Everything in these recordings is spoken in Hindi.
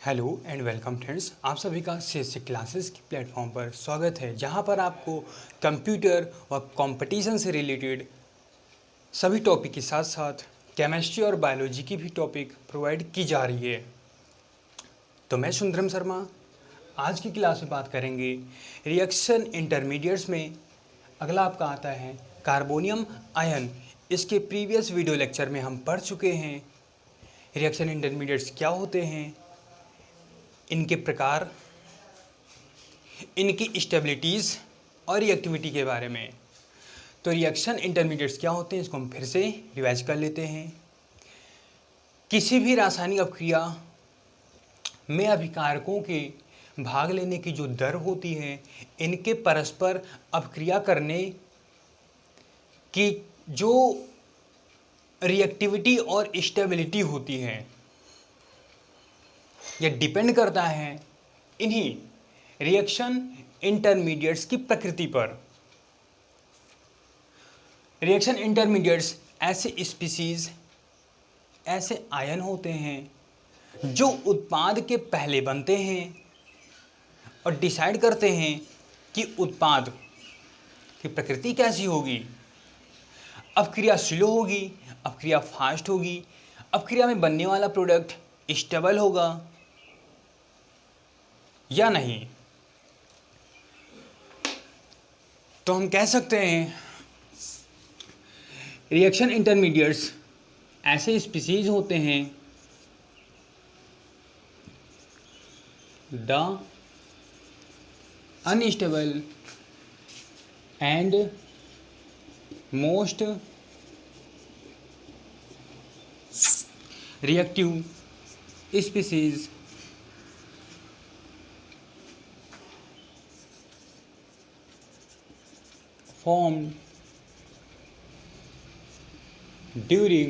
हेलो एंड वेलकम फ्रेंड्स, आप सभी का सीएससी क्लासेस की प्लेटफॉर्म पर स्वागत है, जहां पर आपको कंप्यूटर और कंपटीशन से रिलेटेड सभी टॉपिक के साथ साथ केमिस्ट्री और बायोलॉजी की भी टॉपिक प्रोवाइड की जा रही है। तो मैं सुंदरम शर्मा आज की क्लास में बात करेंगे रिएक्शन इंटरमीडिएट्स में। अगला आपका आता है कार्बोनियम आयन। इसके प्रीवियस वीडियो लेक्चर में हम पढ़ चुके हैं रिएक्शन इंटरमीडिएट्स क्या होते हैं, इनके प्रकार, इनकी स्टेबिलिटीज़ और रिएक्टिविटी के बारे में। तो रिएक्शन इंटरमीडिएट्स क्या होते हैं इसको हम फिर से रिवाइज कर लेते हैं। किसी भी रासायनिक अपक्रिया में अभिकारकों के भाग लेने की जो दर होती है, इनके परस्पर अपक्रिया करने की जो रिएक्टिविटी और स्टेबिलिटी होती है, यह डिपेंड करता है इन्हीं रिएक्शन इंटरमीडिएट्स की प्रकृति पर। रिएक्शन इंटरमीडिएट्स ऐसे स्पीसीज, ऐसे आयन होते हैं जो उत्पाद के पहले बनते हैं और डिसाइड करते हैं कि उत्पाद की प्रकृति कैसी होगी। अपक्रिया स्लो होगी, अपक्रिया फास्ट होगी, अपक्रिया में बनने वाला प्रोडक्ट स्टेबल होगा या नहीं। तो हम कह सकते हैं रिएक्शन इंटरमीडिएट्स ऐसे स्पीसीज होते हैं the unstable and most reactive species formed during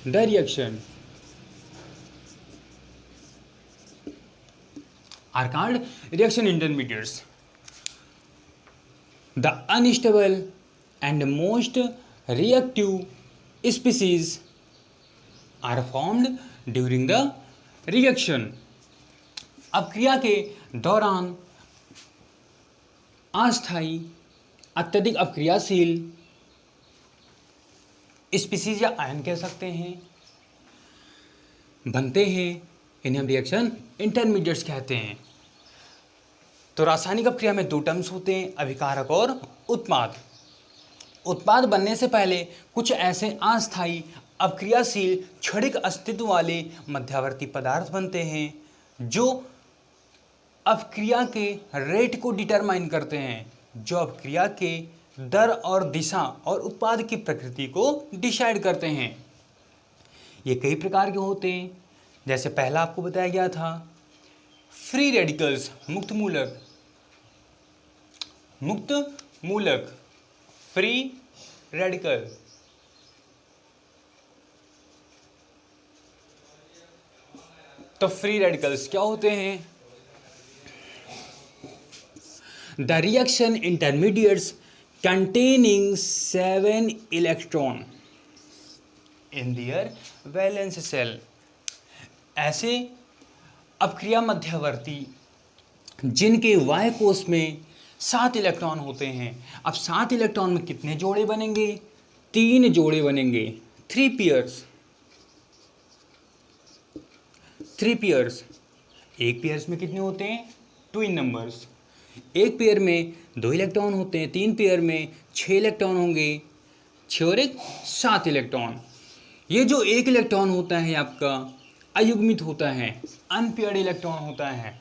the reaction are called reaction intermediates. The unstable and most reactive species are formed during the reaction. अपक्रिया के दौरान अस्थायी, अत्यधिक अपक्रियाशील स्पीसीज या आयन कह सकते हैं, बनते हैं। इन्हें हम रिएक्शन इंटरमीडिएट्स कहते हैं। तो रासायनिक अपक्रिया में दो टर्म्स होते हैं, अभिकारक और उत्पाद। उत्पाद बनने से पहले कुछ ऐसे अस्थायी, अपक्रियाशील, क्षणिक अस्तित्व वाले मध्यवर्ती पदार्थ बनते हैं जो अपक्रिया के रेट को डिटरमाइन करते हैं, जो अपक्रिया के दर और दिशा और उत्पाद की प्रकृति को डिसाइड करते हैं। ये कई प्रकार के होते हैं, जैसे पहला आपको बताया गया था फ्री रेडिकल्स, मुक्त मूलक। मुक्त मूलक फ्री रेडिकल। तो फ्री रेडिकल्स क्या होते हैं? The reaction intermediates containing 7 electron in their valence shell। ऐसे अपक्रिया मध्यवर्ती जिनके वाय कोश में 7 इलेक्ट्रॉन होते हैं। अब 7 इलेक्ट्रॉन में कितने जोड़े बनेंगे? 3 जोड़े बनेंगे, 3 पेयर्स। 3 पेयर्स। एक पेयर्स में कितने होते हैं? Twin numbers. एक पेयर में 2 इलेक्ट्रॉन होते हैं, 3 पेयर में 6 इलेक्ट्रॉन होंगे, 6 और 1 7 इलेक्ट्रॉन। ये जो 1 इलेक्ट्रॉन होता है आपका अयुग्मित होता है, अनपेयर्ड इलेक्ट्रॉन होता है,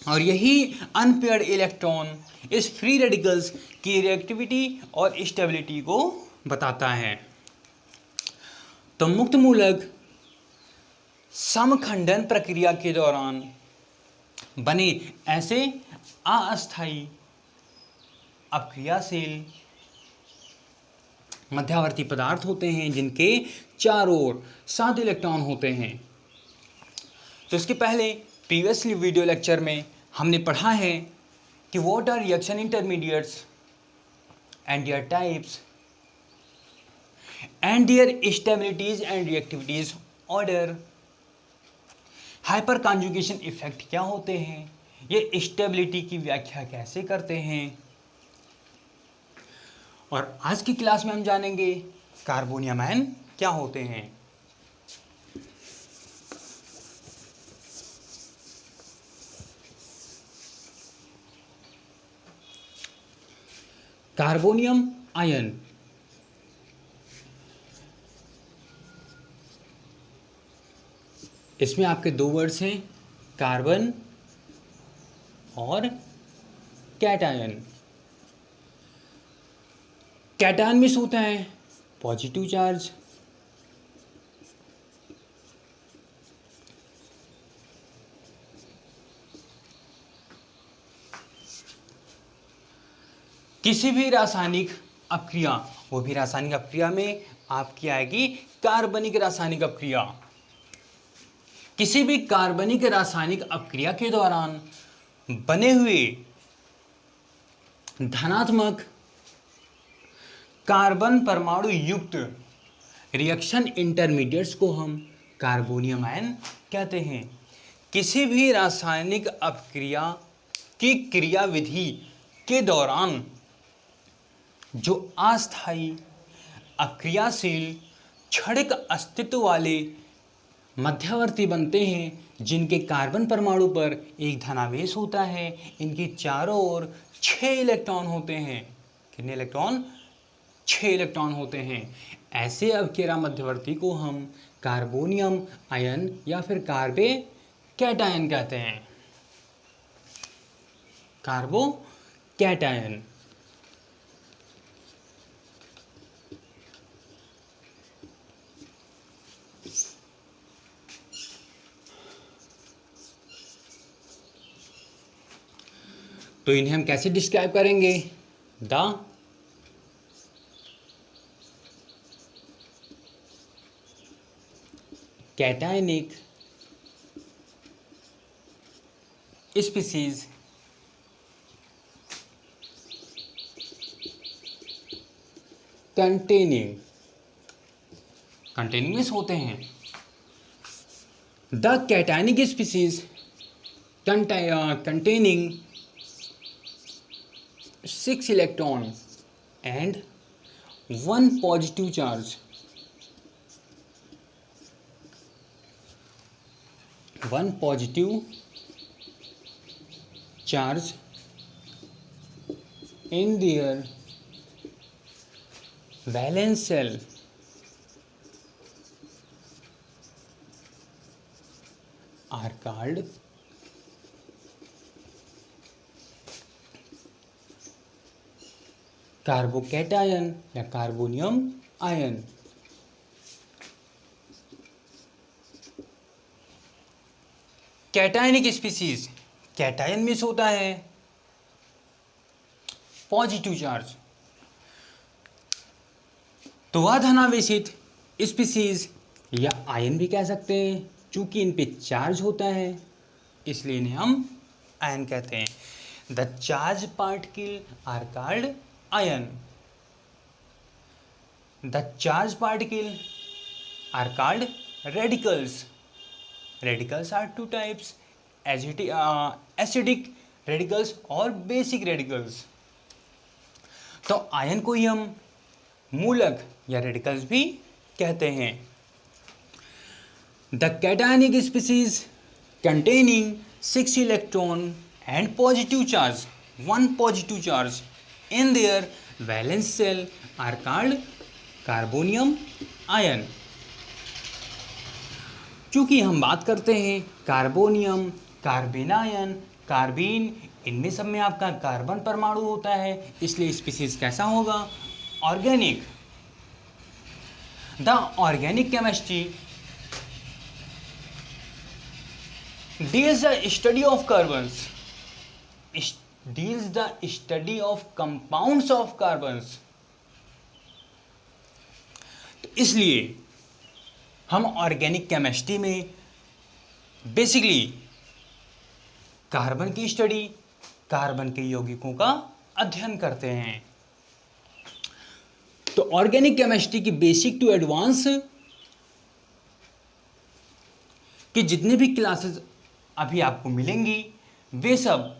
और यही अनपेयर्ड इलेक्ट्रॉन इस फ्री रेडिकल्स की रिएक्टिविटी और स्टेबिलिटी को बताता है। तो मुक्त मूलक समखंडन प्रक्रिया के दौरान बने ऐसे अस्थायी, अपक्रियाशील मध्यवर्ती पदार्थ होते हैं जिनके चारों ओर 7 इलेक्ट्रॉन होते हैं। तो इसके पहले प्रीवियसली वीडियो लेक्चर में हमने पढ़ा है कि what are reaction intermediates and their types and their stabilities and reactivities order. Hyperconjugation effect क्या होते हैं, ये स्टेबिलिटी की व्याख्या कैसे करते हैं, और आज की क्लास में हम जानेंगे कार्बोनियम आयन क्या होते हैं। कार्बोनियम आयन इसमें आपके दो वर्ड्स हैं, कार्बन और कैटायन। कैटायन में होता है पॉजिटिव चार्ज, किसी भी रासायनिक अपक्रिया, वो भी रासायनिक अपक्रिया में आपकी आएगी कार्बनिक रासायनिक अपक्रिया। किसी भी कार्बनिक रासायनिक अपक्रिया के दौरान बने हुए धनात्मक कार्बन परमाणु युक्त रिएक्शन इंटरमीडिएट्स को हम कार्बोनियम आयन कहते हैं। किसी भी रासायनिक अपक्रिया की क्रियाविधि के दौरान जो अस्थायी अक्रियाशील क्षणिक अस्तित्व वाले मध्यवर्ती बनते हैं, जिनके कार्बन परमाणु पर एक धनावेश होता है, इनकी चारों ओर 6 इलेक्ट्रॉन होते हैं। कितने इलेक्ट्रॉन? 6 इलेक्ट्रॉन होते हैं। ऐसे अवकेरा मध्यवर्ती को हम कार्बोनियम आयन या फिर कार्बे कैटायन कहते हैं। कार्बो कैटायन। तो इन्हें हम कैसे डिस्क्राइब करेंगे? द कैटायनिक स्पीसीज कंटेनिंग में होते हैं। The cationic species containing 6 electron and 1 positive charge, 1 positive charge in their valence shell are called carbocation या carbonium ion. Cationic species, cation में होता है पॉजिटिव चार्ज, तो वह धनावेशित स्पीसीज या आयन भी कह सकते हैं। चूंकि इन पे चार्ज होता है इसलिए इन्हें हम आयन कहते हैं। The charge particle are called ion. The charged particles are called radicals. Radicals are two types, acidic radicals और basic radicals. तो आयन को ही हम मूलक या रेडिकल्स भी कहते हैं। The cationic species containing 6 electron and positive charge, 1 positive charge in their valence shell are called carbonium ion. चूंकि हम बात करते हैं कार्बोनियम, कार्बेन आयन, कार्बीन, इनमें सब में आपका कार्बन परमाणु होता है, इसलिए स्पीसीज कैसा होगा? Organic. The organic chemistry deals the study of carbons, deals the study of compounds of carbons। तो इसलिए हम ऑर्गेनिक केमिस्ट्री में बेसिकली कार्बन की स्टडी, कार्बन के यौगिकों का अध्ययन करते हैं। तो ऑर्गेनिक केमिस्ट्री की बेसिक टू एडवांस कि जितने भी क्लासेस अभी आपको मिलेंगी वे सब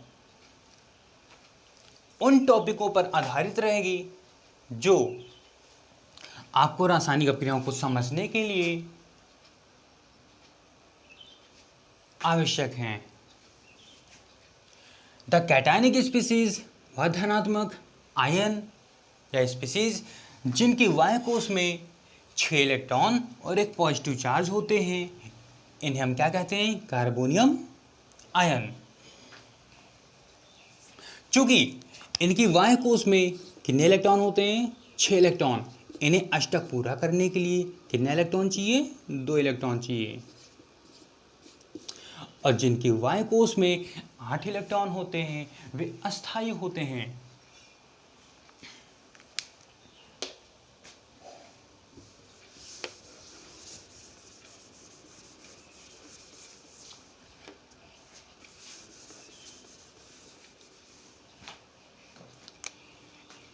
उन टॉपिकों पर आधारित रहेगी जो आपको रासायनिक अपक्रियाओं को समझने के लिए आवश्यक हैं। द कैटायनिक स्पीसीज वह धनात्मक आयन या स्पीसीज जिनकी वायु कोश में 6 इलेक्ट्रॉन और एक पॉजिटिव चार्ज होते हैं, इन्हें हम क्या कहते हैं? Carbonium ion. चूंकि इनकी वायु कोश में कितने इलेक्ट्रॉन होते हैं? 6 इलेक्ट्रॉन। इन्हें अष्टक पूरा करने के लिए कितने इलेक्ट्रॉन चाहिए? 2 इलेक्ट्रॉन चाहिए। और जिनकी वायु कोश में 8 इलेक्ट्रॉन होते हैं वे अस्थायी होते हैं।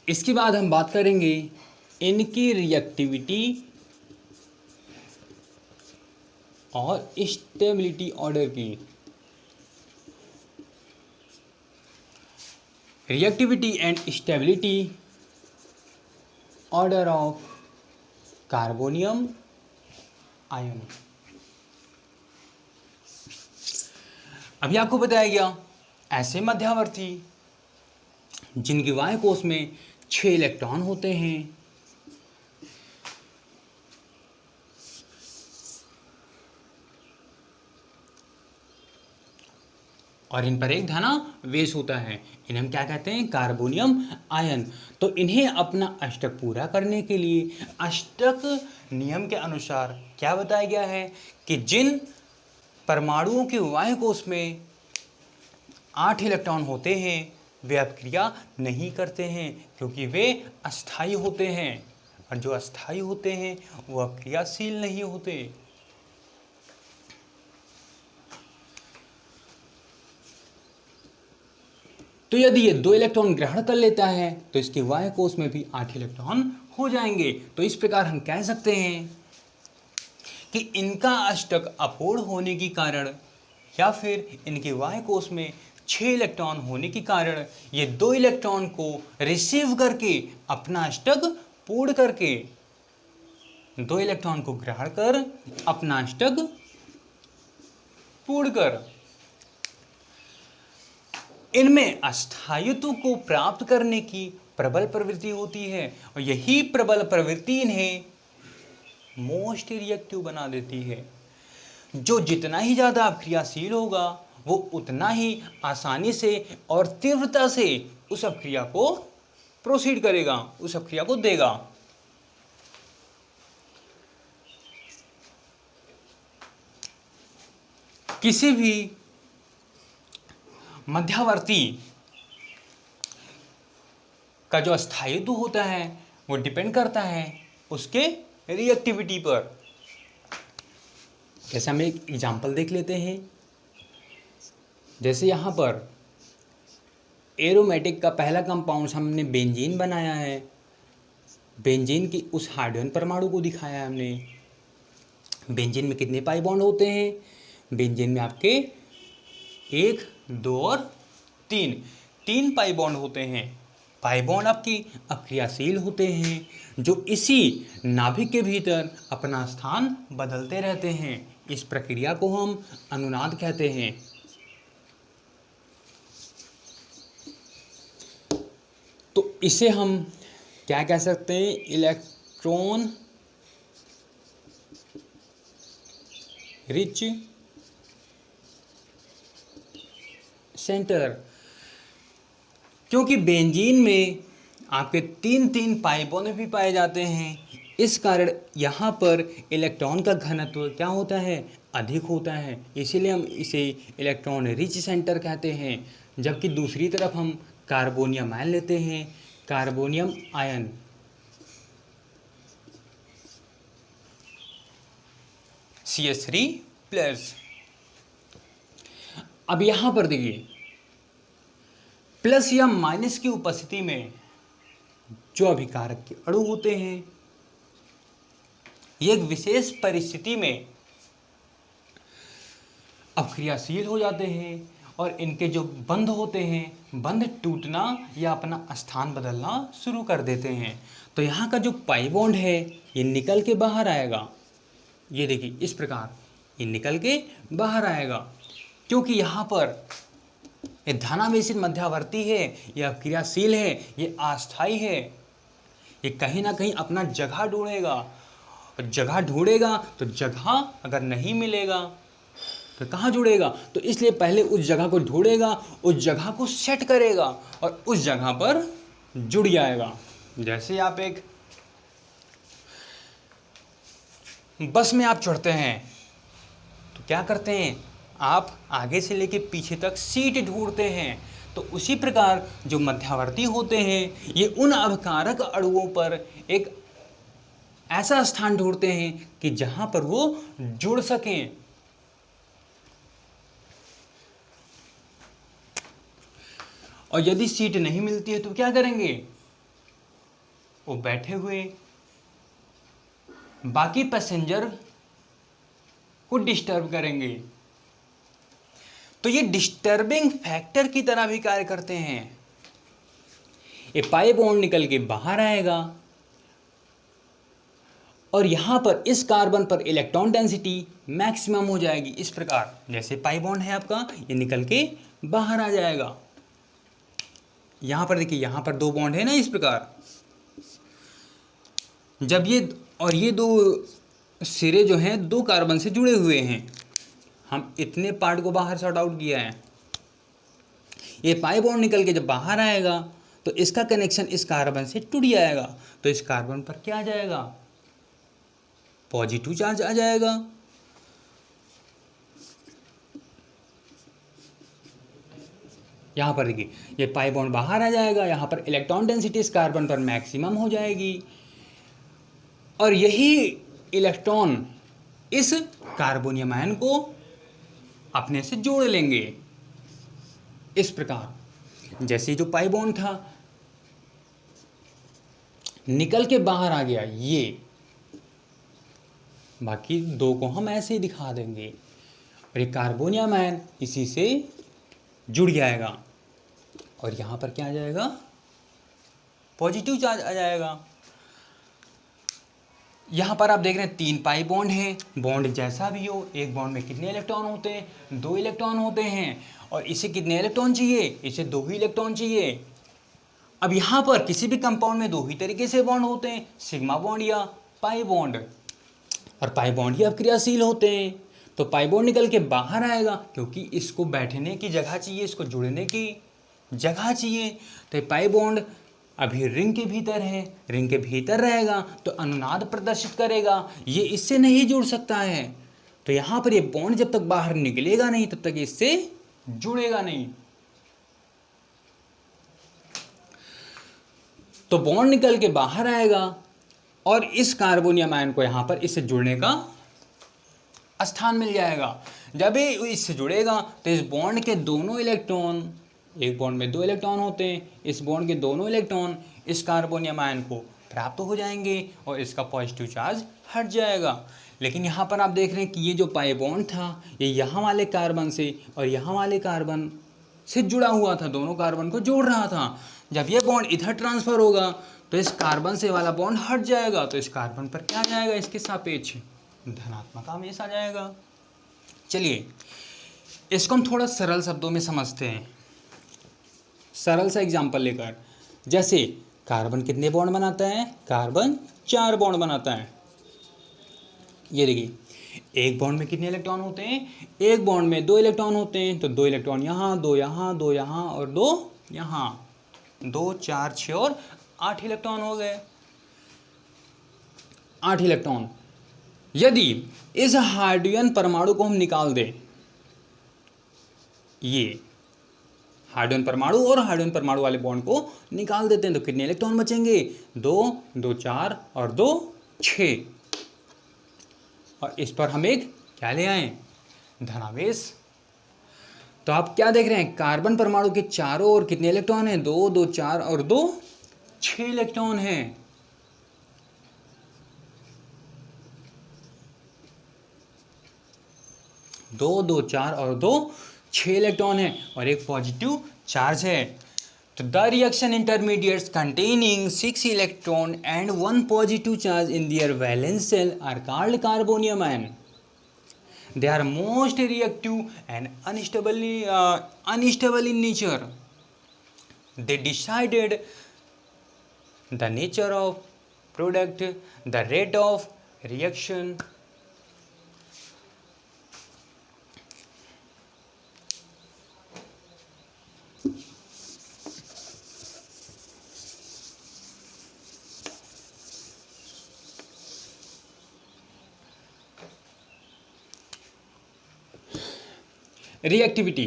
इसके बाद हम बात करेंगे इनकी रिएक्टिविटी और स्टेबिलिटी ऑर्डर की। Reactivity and stability order of carbonium ion. अभी आपको बताया गया ऐसे मध्यावर्ती जिनकी वायु कोश में 6 इलेक्ट्रॉन होते हैं और इन पर एक धनावेश होता है, इन्हें हम क्या कहते हैं? Carbonium ion. तो इन्हें अपना अष्टक पूरा करने के लिए अष्टक नियम के अनुसार क्या बताया गया है कि जिन परमाणुओं की वायु कोश में 8 इलेक्ट्रॉन होते हैं वे अपक्रिया नहीं करते हैं क्योंकि वे अस्थायी होते हैं, और जो अस्थायी होते हैं वो अपक्रियाशील नहीं होते। तो यदि ये 2 इलेक्ट्रॉन ग्रहण कर लेता है तो इसके वायु कोश में भी 8 इलेक्ट्रॉन हो जाएंगे। तो इस प्रकार हम कह सकते हैं कि इनका अष्टक अपूर्ण होने के कारण या फिर इनके वायु कोश में 6 इलेक्ट्रॉन होने के कारण ये 2 इलेक्ट्रॉन को रिसीव करके अपना अष्टक पूर्ण करके 2 इलेक्ट्रॉन को ग्रहण कर अपना अष्टक पूर्ण कर इनमें अस्थायित्व को प्राप्त करने की प्रबल प्रवृत्ति होती है, और यही प्रबल प्रवृत्ति इन्हें मोस्ट रिएक्टिव बना देती है। जो जितना ही ज़्यादा अपक्रियाशील होगा वो उतना ही आसानी से और तीव्रता से उस अपक्रिया को प्रोसीड करेगा, उस अपक्रिया को देगा। किसी भी मध्यावर्ती का जो अस्थायित्व होता है वो डिपेंड करता है उसके रिएक्टिविटी पर। जैसे हम एक एग्जाम्पल देख लेते हैं। जैसे यहाँ पर एरोमेटिक का पहला कंपाउंड हमने बेंजीन बनाया है। बेंजीन की उस हाइड्रोजन परमाणु को दिखाया है हमने। बेंजीन में कितने पाई बॉन्ड होते हैं? बेंजीन में आपके 1, 2 और 3 पाई बॉन्ड होते हैं। पाई बॉन्ड आपकी अक्रियाशील होते हैं जो इसी नाभिक के भीतर अपना स्थान बदलते रहते हैं। इस प्रक्रिया को हम अनुनाद कहते हैं। तो इसे हम क्या कह सकते हैं? Electron rich centre. क्योंकि बेंजीन में आपके 3 पाई बॉन्ड भी पाए जाते हैं, इस कारण यहाँ पर इलेक्ट्रॉन का घनत्व क्या होता है? अधिक होता है। इसीलिए हम इसे इलेक्ट्रॉन रिच सेंटर कहते हैं। जबकि दूसरी तरफ हम कार्बोनियम आयन लेते हैं। Carbonium ion CH3+। अब यहाँ पर देखिए प्लस या माइनस की उपस्थिति में जो अभिकारक के अणु होते हैं ये एक विशेष परिस्थिति में अब क्रियाशील हो जाते हैं और इनके जो बंध होते हैं बंध टूटना या अपना स्थान बदलना शुरू कर देते हैं। तो यहाँ का जो पाई बॉन्ड है ये निकल के बाहर आएगा। ये देखिए इस प्रकार ये निकल के बाहर आएगा, क्योंकि यहाँ पर ये धनावेशित मध्यावर्ती है, यह क्रियाशील है, ये अस्थायी है, ये कहीं ना कहीं अपना जगह ढूंढेगा। और जगह ढूंढेगा तो जगह अगर नहीं मिलेगा तो कहाँ जुड़ेगा, तो इसलिए पहले उस जगह को ढूंढेगा, उस जगह को सेट करेगा और उस जगह पर जुड़ जाएगा। जैसे आप एक बस में आप चढ़ते हैं तो क्या करते हैं, आप आगे से लेके पीछे तक सीट ढूंढते हैं। तो उसी प्रकार जो मध्यावर्ती होते हैं ये उन अवकारक अणुओं पर एक ऐसा स्थान ढूंढते हैं कि जहां पर वो जुड़ सकें। और यदि सीट नहीं मिलती है तो क्या करेंगे, वो बैठे हुए बाकी पैसेंजर को डिस्टर्ब करेंगे। तो ये डिस्टर्बिंग फैक्टर की तरह भी कार्य करते हैं। ये पाई बॉन्ड निकल के बाहर आएगा और यहां पर इस कार्बन पर इलेक्ट्रॉन डेंसिटी मैक्सिमम हो जाएगी। इस प्रकार जैसे पाई बॉन्ड है आपका, ये निकल के बाहर आ जाएगा। यहां पर देखिए, यहां पर दो बॉन्ड है ना, इस प्रकार जब ये दो सिरे जो हैं दो कार्बन से जुड़े हुए हैं, हम इतने पार्ट को बाहर सॉर्ट आउट किया है। ये पाई बॉन्ड निकल के जब बाहर आएगा तो इसका कनेक्शन इस कार्बन से टूट जाएगा। तो इस कार्बन पर क्या आ जाएगा, पॉजिटिव चार्ज आ जाएगा। यहां पर देखिए, ये पाई बॉन्ड बाहर आ जाएगा, यहां पर इलेक्ट्रॉन डेंसिटी इस कार्बन पर मैक्सिमम हो जाएगी और यही इलेक्ट्रॉन इस कार्बोनियम आयन को अपने से जोड़ लेंगे। इस प्रकार जैसे जो पाई बॉन्ड था निकल के बाहर आ गया, ये बाकी दो को हम ऐसे ही दिखा देंगे और ये कार्बोनियम आयन इसी से जुड़ जाएगा और यहां पर क्या आ जाएगा, पॉजिटिव चार्ज आ जाएगा। यहाँ पर आप देख रहे हैं तीन पाई बॉन्ड हैं। बॉन्ड जैसा भी हो, एक बॉन्ड में कितने इलेक्ट्रॉन होते हैं, दो इलेक्ट्रॉन होते हैं। और इसे कितने इलेक्ट्रॉन चाहिए, इसे दो ही इलेक्ट्रॉन चाहिए। अब यहाँ पर किसी भी कंपाउंड में दो ही तरीके से बॉन्ड होते हैं, सिग्मा बॉन्ड या पाई बॉन्ड। और पाई बॉन्ड ही अब क्रियाशील होते हैं। तो पाई बॉन्ड निकल के बाहर आएगा क्योंकि इसको बैठने की जगह चाहिए, इसको जुड़ने की जगह चाहिए। तो पाई बॉन्ड अभी रिंग के भीतर है, रिंग के भीतर रहेगा तो अनुनाद प्रदर्शित करेगा, ये इससे नहीं जुड़ सकता है। तो यहाँ पर ये बॉन्ड जब तक बाहर निकलेगा नहीं तब तक इससे जुड़ेगा नहीं। तो बॉन्ड निकल के बाहर आएगा और इस कार्बोनियम आयन को यहाँ पर इससे जुड़ने का स्थान मिल जाएगा। जब ये इससे जुड़ेगा तो इस बॉन्ड के दोनों इलेक्ट्रॉन, एक बॉन्ड में दो इलेक्ट्रॉन होते हैं, इस बॉन्ड के दोनों इलेक्ट्रॉन इस कार्बोनियम आयन को प्राप्त हो जाएंगे और इसका पॉजिटिव चार्ज हट जाएगा। लेकिन यहाँ पर आप देख रहे हैं कि ये जो पाई बॉन्ड था ये यहाँ वाले कार्बन से और यहाँ वाले कार्बन से जुड़ा हुआ था, दोनों कार्बन को जोड़ रहा था। जब ये बॉन्ड इधर ट्रांसफर होगा तो इस कार्बन से वाला बॉन्ड हट जाएगा, तो इस कार्बन पर क्या आ जाएगा, इसके सापेक्ष धनात्मक आवेश आ जाएगा। चलिए इसको हम थोड़ा सरल शब्दों में समझते हैं, सरल सा एग्जाम्पल लेकर। जैसे कार्बन कितने बॉन्ड बनाता है, कार्बन 4 बॉन्ड बनाता है। ये देखिए एक बॉन्ड में कितने इलेक्ट्रॉन होते हैं, एक बॉन्ड में 2 इलेक्ट्रॉन होते हैं। तो 2 इलेक्ट्रॉन यहाँ, 2 यहाँ, 2 यहाँ और 2 यहाँ, 2 4 6 और 8 इलेक्ट्रॉन हो गए, 8 इलेक्ट्रॉन। यदि इस हाइड्रोजन परमाणु को हम निकाल दें, ये हाइड्रोजन परमाणु और हाइड्रोजन परमाणु वाले बॉन्ड को निकाल देते हैं तो कितने इलेक्ट्रॉन बचेंगे, 2 2 4 और 2 6। और इस पर हम एक क्या ले आए, धनावेश। तो आप क्या देख रहे हैं, कार्बन परमाणु के चारों ओर कितने इलेक्ट्रॉन हैं, 2 2 4 और 2 6 इलेक्ट्रॉन हैं। दो दो चार और दो 6 इलेक्ट्रॉन है और एक पॉजिटिव चार्ज है। तो the reaction intermediates containing 6 electron and 1 positive charge in their valence shell are called carbonium ion. They are most reactive and unstable in nature. They decided the nature of product, the rate of reaction. Reactivity,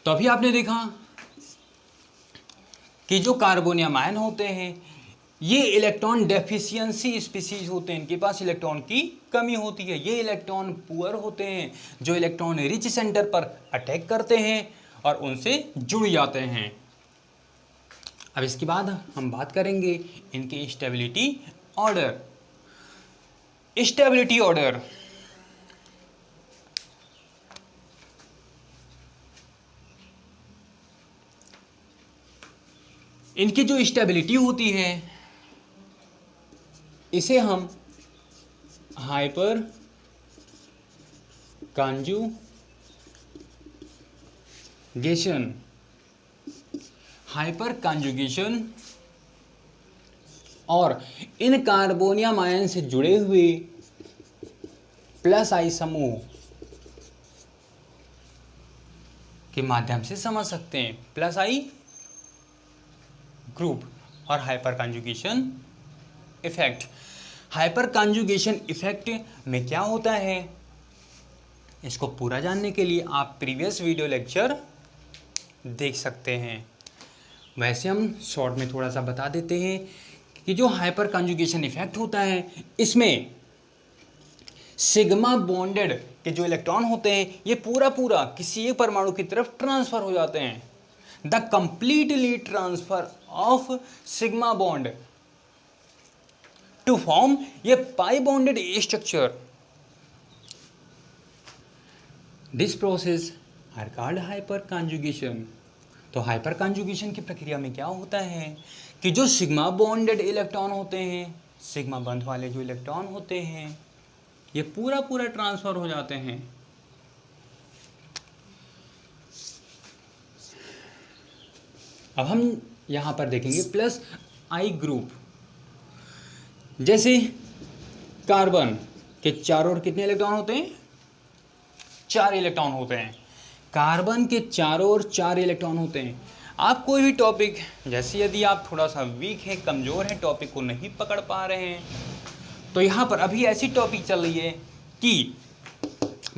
तो अभी आपने देखा कि जो कार्बोनियम आयन होते हैं ये इलेक्ट्रॉन डेफिशिएंसी स्पीसीज होते हैं, इनके पास इलेक्ट्रॉन की कमी होती है। ये इलेक्ट्रॉन पुअर होते हैं जो इलेक्ट्रॉन रिच सेंटर पर अटैक करते हैं और उनसे जुड़ जाते हैं। अब इसके बाद हम बात करेंगे इनके स्टेबिलिटी ऑर्डर। स्टेबिलिटी ऑर्डर, इनकी जो स्टेबिलिटी होती है इसे हम हाइपर कॉन्जुगेशन और इन कार्बोनियम आयन से जुड़े हुए प्लस आई समूह के माध्यम से समझ सकते हैं। प्लस आई ग्रुप और hyper conjugation effect. Hyper conjugation effect में क्या होता है, इसको पूरा जानने के लिए आप प्रीवियस वीडियो लेक्चर देख सकते हैं। वैसे हम शॉर्ट में थोड़ा सा बता देते हैं कि जो हाइपर कॉन्जुगेशन इफेक्ट होता है इसमें सिग्मा बॉन्डेड के जो इलेक्ट्रॉन होते हैं ये पूरा किसी एक परमाणु की तरफ ट्रांसफर हो जाते हैं। The completely transfer of sigma bond to form ये pi bonded structure, this process are called hyperconjugation. तो हाइपर कॉन्जुगेशन की प्रक्रिया में क्या होता है कि जो सिग्मा बॉन्डेड इलेक्ट्रॉन होते हैं, सिग्मा बंध वाले जो इलेक्ट्रॉन होते हैं ये पूरा ट्रांसफर हो जाते हैं। अब हम यहां पर देखेंगे प्लस आई ग्रुप। जैसे कार्बन के चारों ओर कितने इलेक्ट्रॉन होते हैं, 4 इलेक्ट्रॉन होते हैं। कार्बन के चारों ओर 4 इलेक्ट्रॉन होते हैं। आप कोई भी टॉपिक, जैसे यदि आप थोड़ा सा वीक है, कमज़ोर है, टॉपिक को नहीं पकड़ पा रहे हैं, तो यहाँ पर अभी ऐसी टॉपिक चल रही है कि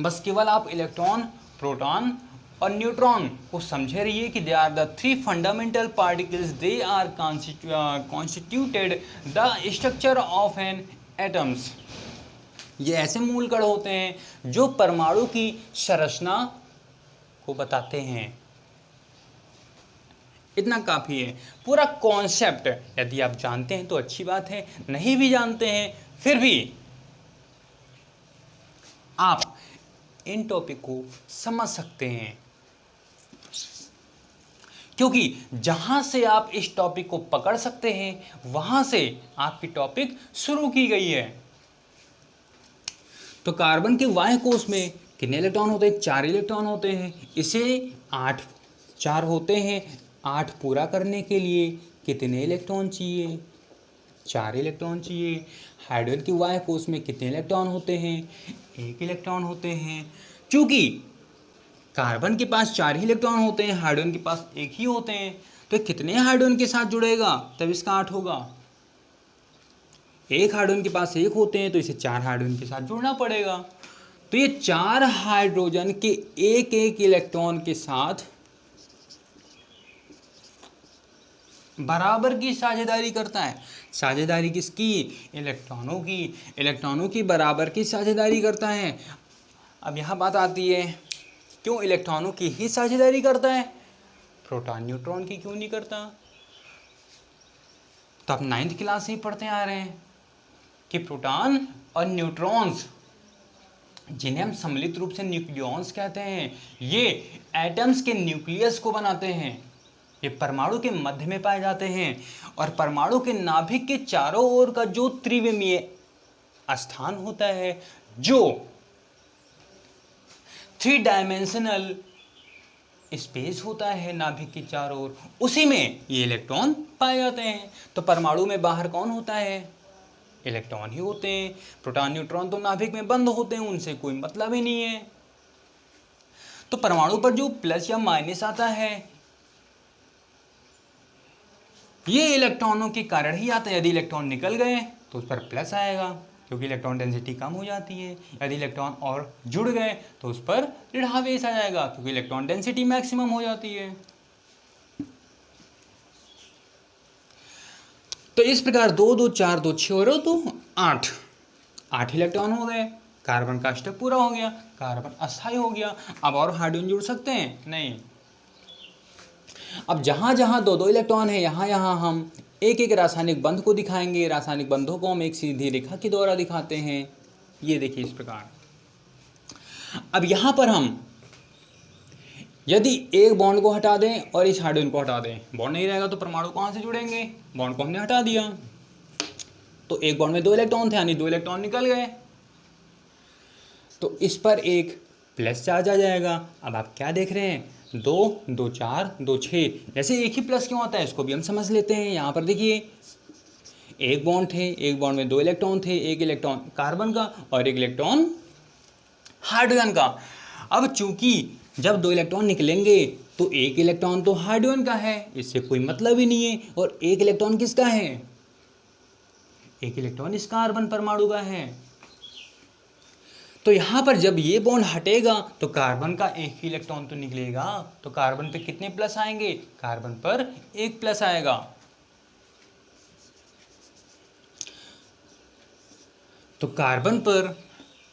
बस केवल आप इलेक्ट्रॉन, प्रोटॉन और न्यूट्रॉन को समझे रहिए कि they are the 3 fundamental particles, they are constituted the structure of an atoms. ये ऐसे मूलकण होते हैं जो परमाणु की संरचना को बताते हैं। इतना काफ़ी है। पूरा कॉन्सेप्ट यदि आप जानते हैं तो अच्छी बात है, नहीं भी जानते हैं फिर भी आप इन टॉपिक को समझ सकते हैं, क्योंकि जहां से आप इस टॉपिक को पकड़ सकते हैं वहां से आपकी टॉपिक शुरू की गई है। तो कार्बन के वाह्य कोश में कितने इलेक्ट्रॉन होते हैं, 4 इलेक्ट्रॉन होते हैं। इसे 4 होते हैं। 8 पूरा करने के लिए कितने इलेक्ट्रॉन चाहिए, 4 इलेक्ट्रॉन चाहिए। हाइड्रोजन के वाह्य कोश में कितने इलेक्ट्रॉन होते हैं, 1 इलेक्ट्रॉन होते हैं। क्योंकि कार्बन के पास 4 ही इलेक्ट्रॉन होते हैं, हाइड्रोजन के पास 1 ही होते हैं, तो कितने हाइड्रोजन के साथ जुड़ेगा तब इसका 8 होगा। 1 हाइड्रोजन के पास 1 होते हैं तो इसे 4 हाइड्रोजन के साथ जुड़ना पड़ेगा। तो ये 4 हाइड्रोजन के एक इलेक्ट्रॉन के साथ बराबर की साझेदारी करता है। साझेदारी किसकी, इलेक्ट्रॉनों की। इलेक्ट्रॉनों की बराबर की साझेदारी करता है। अब यहाँ बात आती है क्यों इलेक्ट्रॉनों की ही साझेदारी करता है, प्रोटॉन न्यूट्रॉन की क्यों नहीं करता। तो आप 9th क्लास से ही पढ़ते आ रहे हैं कि प्रोटॉन और न्यूट्रॉन्स जिन्हें हम सम्मिलित रूप से न्यूक्लियॉन्स कहते हैं, ये एटम्स के न्यूक्लियस को बनाते हैं। ये परमाणु के मध्य में पाए जाते हैं और परमाणु के नाभिक के चारों ओर का जो त्रिविमीय स्थान होता है, जो 3 डायमेंशनल स्पेस होता है नाभिक के चारों ओर, उसी में ये इलेक्ट्रॉन पाए जाते हैं। तो परमाणु में बाहर कौन होता है? इलेक्ट्रॉन ही होते हैं। प्रोटॉन न्यूट्रॉन तो नाभिक में बंद होते हैं, उनसे कोई मतलब ही नहीं है। तो परमाणु पर जो प्लस या माइनस आता है, ये इलेक्ट्रॉनों के कारण ही आता है। यदि इलेक्ट्रॉन निकल गए तो उस पर प्लस आएगा, क्योंकि इलेक्ट्रॉन डेंसिटी कम हो जाती है। यदि इलेक्ट्रॉन और जुड़ गए तो उस पर ऋणावेश आ जाएगा, क्योंकि इलेक्ट्रॉन डेंसिटी मैक्सिमम हो जाती है। तो इस प्रकार 2 2 4 2 6 और 2 8 इलेक्ट्रॉन हो गए। कार्बन का अष्टक पूरा हो गया, कार्बन अस्थायी हो गया। अब और हाइड्रोजन जुड़ सकते हैं? नहीं। अब जहाँ जहाँ 2 2 इलेक्ट्रॉन है, यहाँ यहाँ हम एक एक रासायनिक बंध को दिखाएंगे। रासायनिक बंधों को हम एक सीधी रेखा के द्वारा दिखाते हैं। ये देखिए इस प्रकार। अब यहाँ पर हम यदि एक बॉन्ड को हटा दें और इस हाइड्रोजन को हटा दें, बॉन्ड नहीं रहेगा तो परमाणु कहाँ से जुड़ेंगे? बॉन्ड को हमने हटा दिया तो एक बॉन्ड में 2 इलेक्ट्रॉन थे, यानी 2 इलेक्ट्रॉन निकल गए। तो इस पर एक प्लस चार्ज आ जाएगा। अब आप क्या देख रहे हैं? 2 2 4 2 6। जैसे एक ही प्लस क्यों आता है, इसको भी हम समझ लेते हैं। यहाँ पर देखिए, एक बॉन्ड थे, एक बॉन्ड में 2 इलेक्ट्रॉन थे, एक इलेक्ट्रॉन कार्बन का और एक इलेक्ट्रॉन हाइड्रोजन का। अब चूंकि जब 2 इलेक्ट्रॉन निकलेंगे तो एक इलेक्ट्रॉन तो हाइड्रोजन का है, इससे कोई मतलब ही नहीं है। और एक इलेक्ट्रॉन किसका है? एक इलेक्ट्रॉन इस कार्बन परमाणु का है। तो यहाँ पर जब ये बॉन्ड हटेगा तो कार्बन का एक ही इलेक्ट्रॉन तो निकलेगा। तो कार्बन पे कितने प्लस आएंगे? कार्बन पर एक प्लस आएगा। तो कार्बन पर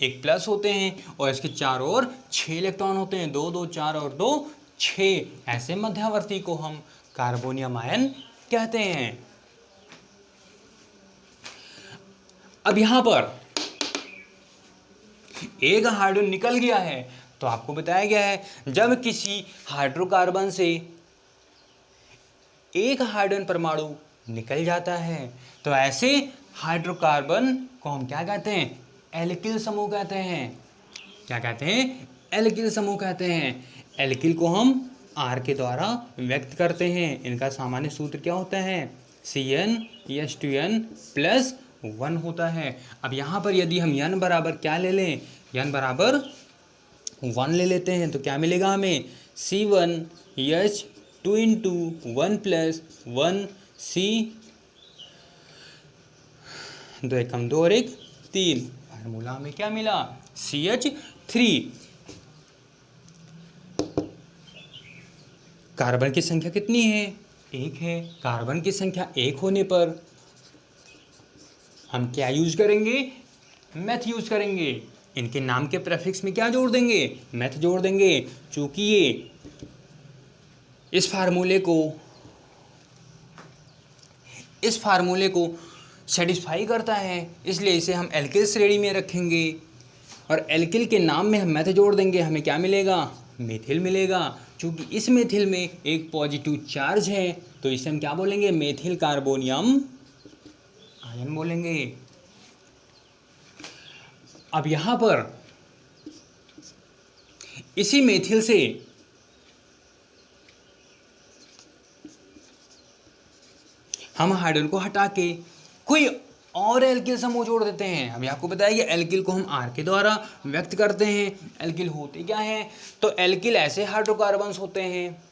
एक प्लस होते हैं और इसके चारों ओर 6 इलेक्ट्रॉन होते हैं। 2 2 4 और 2 6। ऐसे मध्यवर्ती को हम कार्बोनियम आयन कहते हैं। अब यहां पर एक हाइड्रोजन निकल गया है तो आपको बताया गया है जब किसी हाइड्रोकार्बन से एक हाइड्रोजन परमाणु निकल जाता है तो ऐसे हाइड्रोकार्बन को हम क्या कहते हैं? एल्किल समूह कहते हैं। क्या कहते हैं? एल्किल समूह कहते हैं। एल्किल को हम R के द्वारा व्यक्त करते हैं। इनका सामान्य सूत्र क्या होता है? CnH2n+1 होता है। अब यहाँ पर यदि हम n बराबर क्या ले लें? n बराबर 1 ले लेते हैं तो क्या मिलेगा हमें? C1H2 × 1 + 1 C 2 एकम 2 और 1 3। फार्मूला में क्या मिला? CH3। कार्बन की संख्या कितनी है? 1 है। कार्बन की संख्या 1 होने पर हम क्या यूज करेंगे? मैथ यूज करेंगे। इनके नाम के प्रेफिक्स में क्या जोड़ देंगे? मैथ जोड़ देंगे। चूंकि ये इस फार्मूले को सेटिस्फाई करता है, इसलिए इसे हम एल्किल श्रेणी में रखेंगे। और एल्किल के नाम में हम मैथ जोड़ देंगे। हमें क्या मिलेगा? मेथिल मिलेगा। चूंकि इस मेथिल में एक पॉजिटिव चार्ज है तो इसे हम क्या बोलेंगे? मेथिल कार्बोनियम आयन बोलेंगे। अब यहाँ पर इसी मेथिल से हम हाइड्रोजन को हटा के कोई और एल्किल समूह जोड़ देते हैं। अभी आपको बताया कि एल्किल को हम R के द्वारा व्यक्त करते हैं। एल्किल होते क्या हैं? तो एल्किल ऐसे हाइड्रोकार्बन्स होते हैं,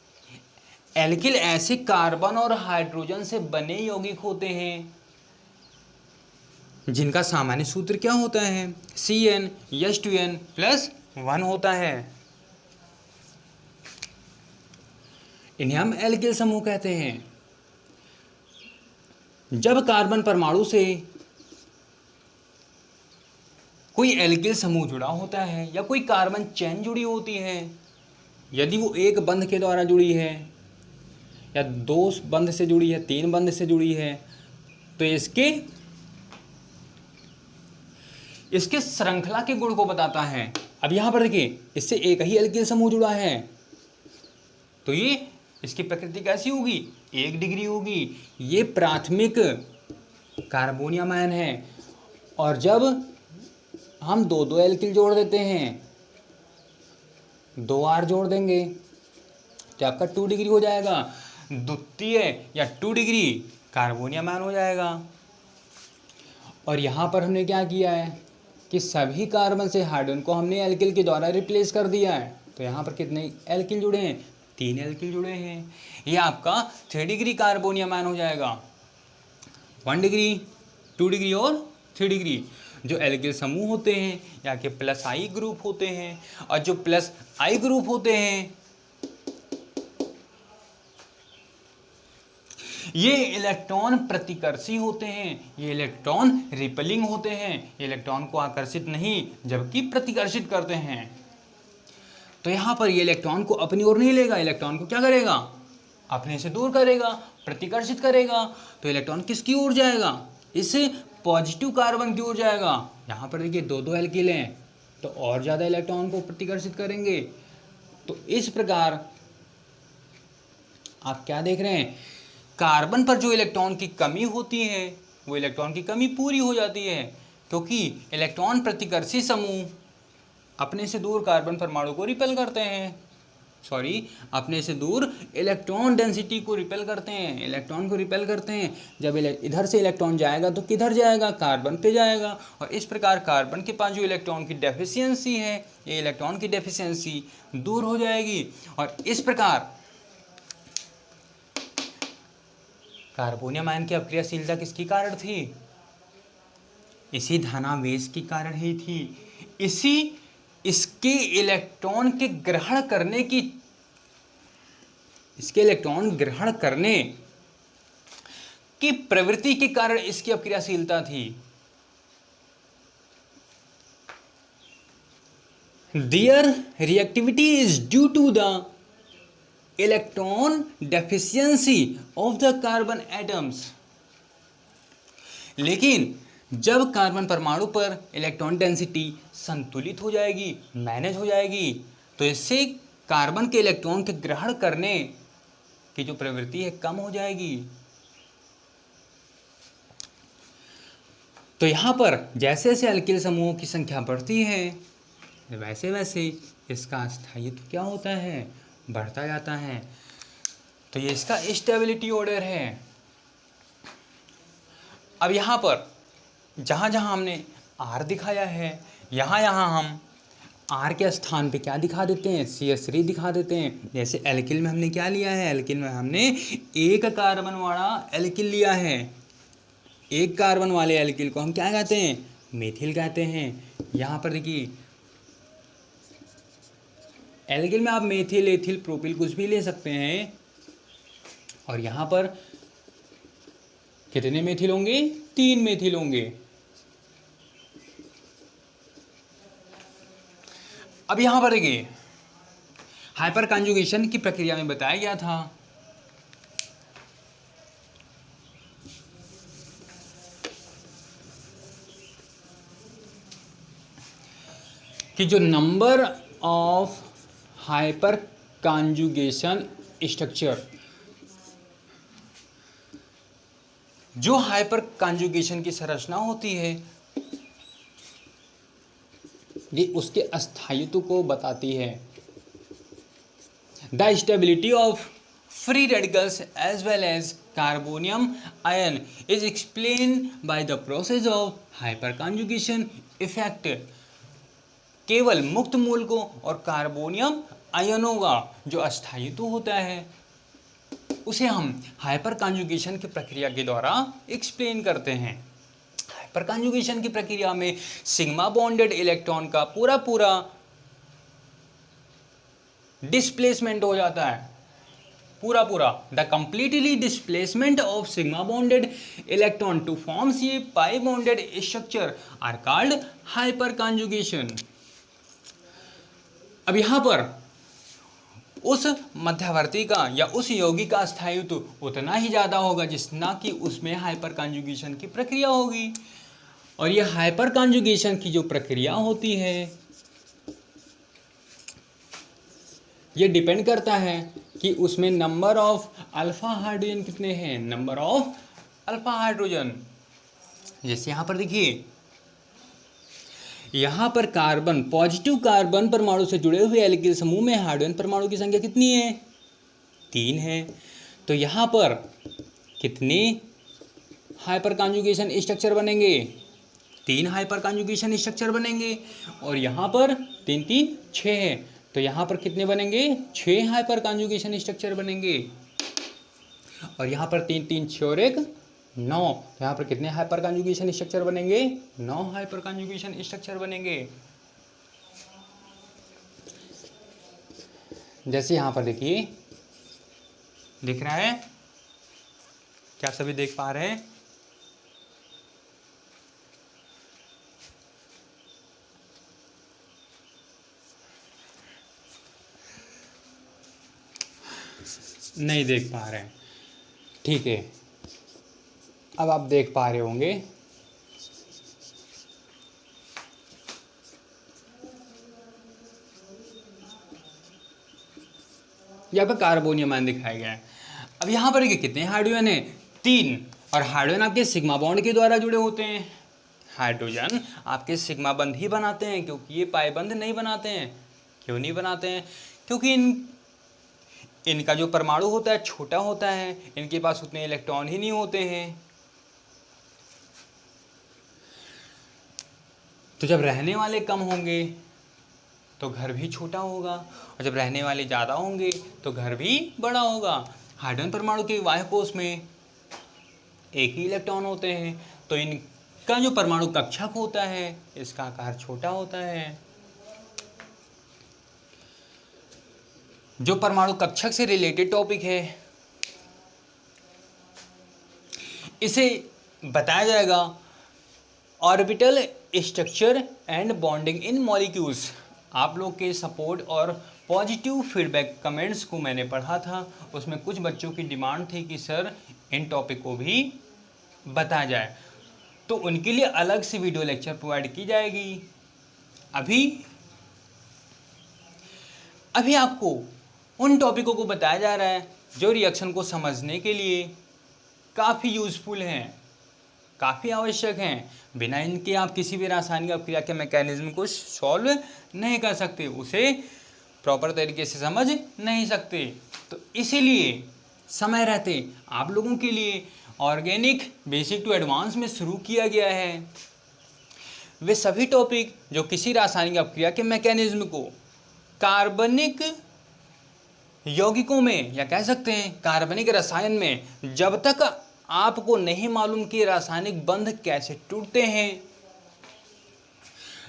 एल्किल ऐसे कार्बन और हाइड्रोजन से बने यौगिक होते हैं जिनका सामान्य सूत्र क्या होता है? CnH2n+1 होता है। इन्हें हम एल्किल समूह कहते हैं। जब कार्बन परमाणु से कोई एल्किल समूह जुड़ा होता है या कोई कार्बन चेन जुड़ी होती है, यदि वो एक बंध के द्वारा जुड़ी है या 2 बंध से जुड़ी है, 3 बंध से जुड़ी है, तो इसके इसके श्रृंखला के गुण को बताता है। अब यहाँ पर देखिए, इससे एक ही एल्किल समूह जुड़ा है, तो ये इसकी प्रकृति कैसी होगी, 1 डिग्री होगी। ये प्राथमिक कार्बोनियम आयन है। और जब हम 2 एल्किल जोड़ देते हैं, 2 R जोड़ देंगे तो आपका 2 डिग्री हो जाएगा, द्वितीय या 2 डिग्री कार्बोनियम आयन हो जाएगा। और यहाँ पर हमने क्या किया है कि सभी कार्बन से हाइड्रोजन को हमने एल्किल के द्वारा रिप्लेस कर दिया है। तो यहाँ पर कितने एल्किल जुड़े हैं, 3 एल्किल जुड़े हैं। ये आपका 3 डिग्री कार्बोनियम आयन हो जाएगा। 1 डिग्री, 2 डिग्री और 3 डिग्री जो एल्किल समूह होते हैं या के प्लस आई ग्रुप होते हैं। और जो प्लस आई ग्रुप होते हैं ये इलेक्ट्रॉन प्रतिकर्षी होते हैं, ये इलेक्ट्रॉन रिपेलिंग होते हैं, ये इलेक्ट्रॉन को आकर्षित नहीं जबकि प्रतिकर्षित करते हैं। तो यहाँ पर ये इलेक्ट्रॉन को अपनी ओर नहीं लेगा, इलेक्ट्रॉन को क्या करेगा, अपने से दूर करेगा, प्रतिकर्षित करेगा। तो इलेक्ट्रॉन किसकी ओर जाएगा, इस पॉजिटिव कार्बन की ओर जाएगा। यहाँ पर देखिए 2 एल्किल हैं तो और ज़्यादा इलेक्ट्रॉन को प्रतिकर्षित करेंगे। तो इस प्रकार आप क्या देख रहे हैं, कार्बन पर जो इलेक्ट्रॉन की कमी होती है वो इलेक्ट्रॉन की कमी पूरी हो जाती है, क्योंकि इलेक्ट्रॉन प्रतिकर्षी समूह अपने से दूर कार्बन परमाणु को रिपेल करते हैं, अपने से दूर इलेक्ट्रॉन डेंसिटी को रिपेल करते हैं, इलेक्ट्रॉन को रिपेल करते हैं। जब इधर से इलेक्ट्रॉन जाएगा तो किधर जाएगा, कार्बन पे जाएगा। और इस प्रकार कार्बन के पास जो इलेक्ट्रॉन की डेफिशिएंसी है, ये इलेक्ट्रॉन की डेफिशिएंसी दूर हो जाएगी। और इस प्रकार कार्बोनियम आयन की अक्रियाशीलता किसके कारण थी, इसी धनावेश के कारण ही थी। इसके इलेक्ट्रॉन ग्रहण करने की प्रवृत्ति के कारण इसकी अक्रियाशीलता थी। Their reactivity is due to the electron deficiency of the carbon atoms. लेकिन जब कार्बन परमाणु पर इलेक्ट्रॉन डेंसिटी संतुलित हो जाएगी, मैनेज हो जाएगी, तो इससे कार्बन के इलेक्ट्रॉन के ग्रहण करने की जो प्रवृत्ति है कम हो जाएगी। तो यहाँ पर जैसे जैसे एल्किल समूहों की संख्या बढ़ती है वैसे वैसे इसका स्थायित्व क्या होता है, बढ़ता जाता है। तो ये इसका स्टेबिलिटी ऑर्डर है। अब यहाँ पर जहाँ जहाँ हमने R दिखाया है, यहाँ हम R के स्थान पे क्या दिखा देते हैं, CH3 दिखा देते हैं। जैसे एल्किल में हमने क्या लिया है, एल्किल में हमने 1 कार्बन वाला एल्किल लिया है। 1 कार्बन वाले एल्किल को हम क्या कहते हैं, मेथिल कहते हैं। यहाँ पर देखिए एल्किल में आप मेथिल, एथिल, प्रोपिल कुछ भी ले सकते हैं। और यहाँ पर कितने मेथिल होंगे, 3 मेथिल होंगे। अब यहाँ पर देखिए हाइपर कॉन्जुगेशन की प्रक्रिया में बताया गया था कि जो number of hyper conjugation structure, जो हाइपर कॉन्जुगेशन की संरचना होती है ये उसके अस्थायित्व को बताती है। The stability of free radicals as well as carbonium ion is explain by the process of hyperconjugation effect. केवल मुक्त मूलकों और कार्बोनियम आयनों का जो अस्थायित्व होता है उसे हम हाइपर कॉन्जुगेशन की प्रक्रिया के द्वारा एक्सप्लेन करते हैं। हाइपर कॉन्जुगेशन की प्रक्रिया में सिग्मा बॉन्डेड इलेक्ट्रॉन का पूरा डिस्प्लेसमेंट हो जाता है, पूरा the completely displacement of sigma bonded electron to forms ये pi bonded structure are called hyperconjugation. अब यहाँ पर उस मध्यवर्ती का या उस यौगिक का अस्थायित्व उतना ही ज़्यादा होगा जितना कि उसमें हाइपर कॉन्जुगेशन की प्रक्रिया होगी। और ये हाइपर कॉन्जुगेशन की जो प्रक्रिया होती है ये डिपेंड करता है कि उसमें नंबर ऑफ अल्फा हाइड्रोजन कितने हैं, नंबर ऑफ अल्फा हाइड्रोजन। जैसे यहाँ पर देखिए, यहाँ पर कार्बन, पॉजिटिव कार्बन परमाणु से जुड़े हुए एल्किल समूह में हाइड्रोजन परमाणु की संख्या कितनी है, 3 है। तो यहाँ पर कितने हाइपर कॉन्जुगेशन स्ट्रक्चर बनेंगे, 3 हाइपर कॉन्जुगेशन स्ट्रक्चर बनेंगे। और यहाँ पर 3 3 6 है, तो यहाँ पर कितने बनेंगे, 6 हाइपर कॉन्जुगेशन स्ट्रक्चर बनेंगे। और यहाँ पर 3 3 6 और 1 9, तो यहाँ पर कितने हाइपर कॉन्जुगेशन स्ट्रक्चर बनेंगे, 9 हाइपर कॉन्जुगेशन स्ट्रक्चर बनेंगे। जैसे यहाँ पर देखिए, दिख रहा है, क्या सभी देख पा रहे हैं? नहीं देख पा रहे हैं, ठीक है, अब आप देख पा रहे होंगे। यहाँ पर कार्बोनियम आयन दिखाया गया है। अब यहाँ पर कितने हाइड्रोजन है, 3, और हाइड्रोजन आपके सिग्मा बॉन्ड के द्वारा जुड़े होते हैं। हाइड्रोजन आपके सिग्मा बंध ही बनाते हैं, क्योंकि ये पाई बंध नहीं बनाते हैं। क्यों नहीं बनाते हैं, क्योंकि इनका जो परमाणु होता है छोटा होता है, इनके पास उतने इलेक्ट्रॉन ही नहीं होते हैं। तो जब रहने वाले कम होंगे तो घर भी छोटा होगा, और जब रहने वाले ज़्यादा होंगे तो घर भी बड़ा होगा। हाइड्रोजन परमाणु के वायु कोश में एक ही इलेक्ट्रॉन होते हैं, तो इनका जो परमाणु कक्षक होता है इसका आकार छोटा होता है। जो परमाणु कक्षक से रिलेटेड टॉपिक है इसे बताया जाएगा orbital structure and bonding in molecules. आप लोग के सपोर्ट और पॉजिटिव फीडबैक कमेंट्स को मैंने पढ़ा था, उसमें कुछ बच्चों की डिमांड थी कि सर इन टॉपिक को भी बताया जाए, तो उनके लिए अलग से वीडियो लेक्चर प्रोवाइड की जाएगी। अभी आपको उन टॉपिकों को बताया जा रहा है जो रिएक्शन को समझने के लिए काफ़ी यूज़फुल हैं, काफ़ी आवश्यक हैं। बिना इनके आप किसी भी रासायनिक अपक्रिया के मैकेनिज्म को सॉल्व नहीं कर सकते, उसे प्रॉपर तरीके से समझ नहीं सकते। तो इसीलिए समय रहते आप लोगों के लिए ऑर्गेनिक बेसिक टू एडवांस में शुरू किया गया है। वे सभी टॉपिक जो किसी रासायनिक अपक्रिया के मैकेनिज्म को कार्बनिक यौगिकों में, या कह सकते हैं कार्बनिक रसायन में, जब तक आपको नहीं मालूम कि रासायनिक बंध कैसे टूटते हैं,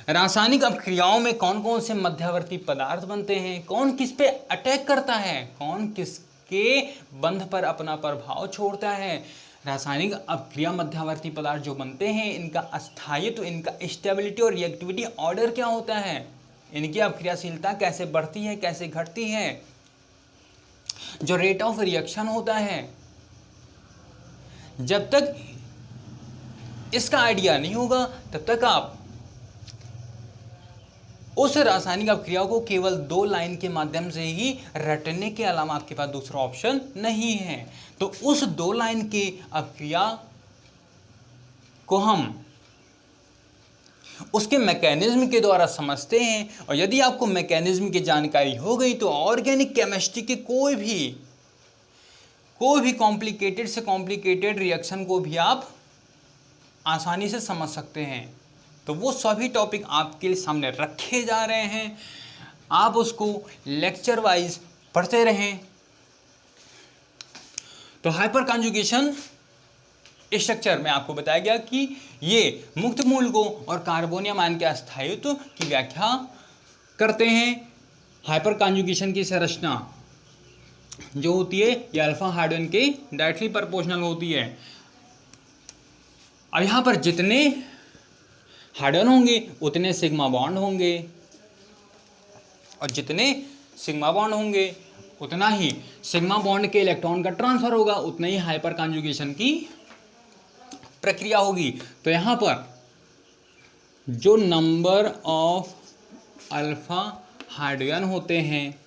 रासायनिक अपक्रियाओं में कौन कौन से मध्यवर्ती पदार्थ बनते हैं, कौन किस पे अटैक करता है, कौन किसके बंध पर अपना प्रभाव छोड़ता है, रासायनिक अपक्रिया मध्यवर्ती पदार्थ जो बनते हैं इनका अस्थायित्व, इनका स्टेबिलिटी और रिएक्टिविटी ऑर्डर क्या होता है, इनकी अपक्रियाशीलता कैसे बढ़ती है, कैसे घटती है, जो रेट ऑफ रिएक्शन होता है, जब तक इसका आइडिया नहीं होगा तब तक आप उस रासायनिक अपक्रिया को केवल 2 लाइन के माध्यम से ही रटने के अलावा आपके पास दूसरा ऑप्शन नहीं है। तो उस 2 लाइन के अपक्रिया को हम उसके मैकेनिज्म के द्वारा समझते हैं, और यदि आपको मैकेनिज्म की जानकारी हो गई तो ऑर्गेनिक केमिस्ट्री के कोई भी कॉम्प्लिकेटेड से कॉम्प्लिकेटेड रिएक्शन को भी आप आसानी से समझ सकते हैं। तो वो सभी टॉपिक आपके सामने रखे जा रहे हैं, आप उसको लेक्चर वाइज पढ़ते रहें। तो हाइपर कॉन्जुगेशन स्ट्रक्चर में आपको बताया गया कि ये मुक्त मूलकों और कार्बोनियम आयन के अस्थायित्व की व्याख्या करते हैं। हाइपर कॉन्जुगेशन की संरचना जो होती है ये अल्फा हाइड्रोजन के डायरेक्टली प्रोपोर्शनल होती है। अब यहाँ पर जितने हाइड्रोजन होंगे उतने सिग्मा बॉन्ड होंगे, और जितने सिग्मा बॉन्ड होंगे उतना ही सिग्मा बॉन्ड के इलेक्ट्रॉन का ट्रांसफर होगा, उतना ही हाइपर कॉन्जुगेशन की प्रक्रिया होगी। तो यहाँ पर जो नंबर ऑफ अल्फा हाइड्रोजन होते हैं,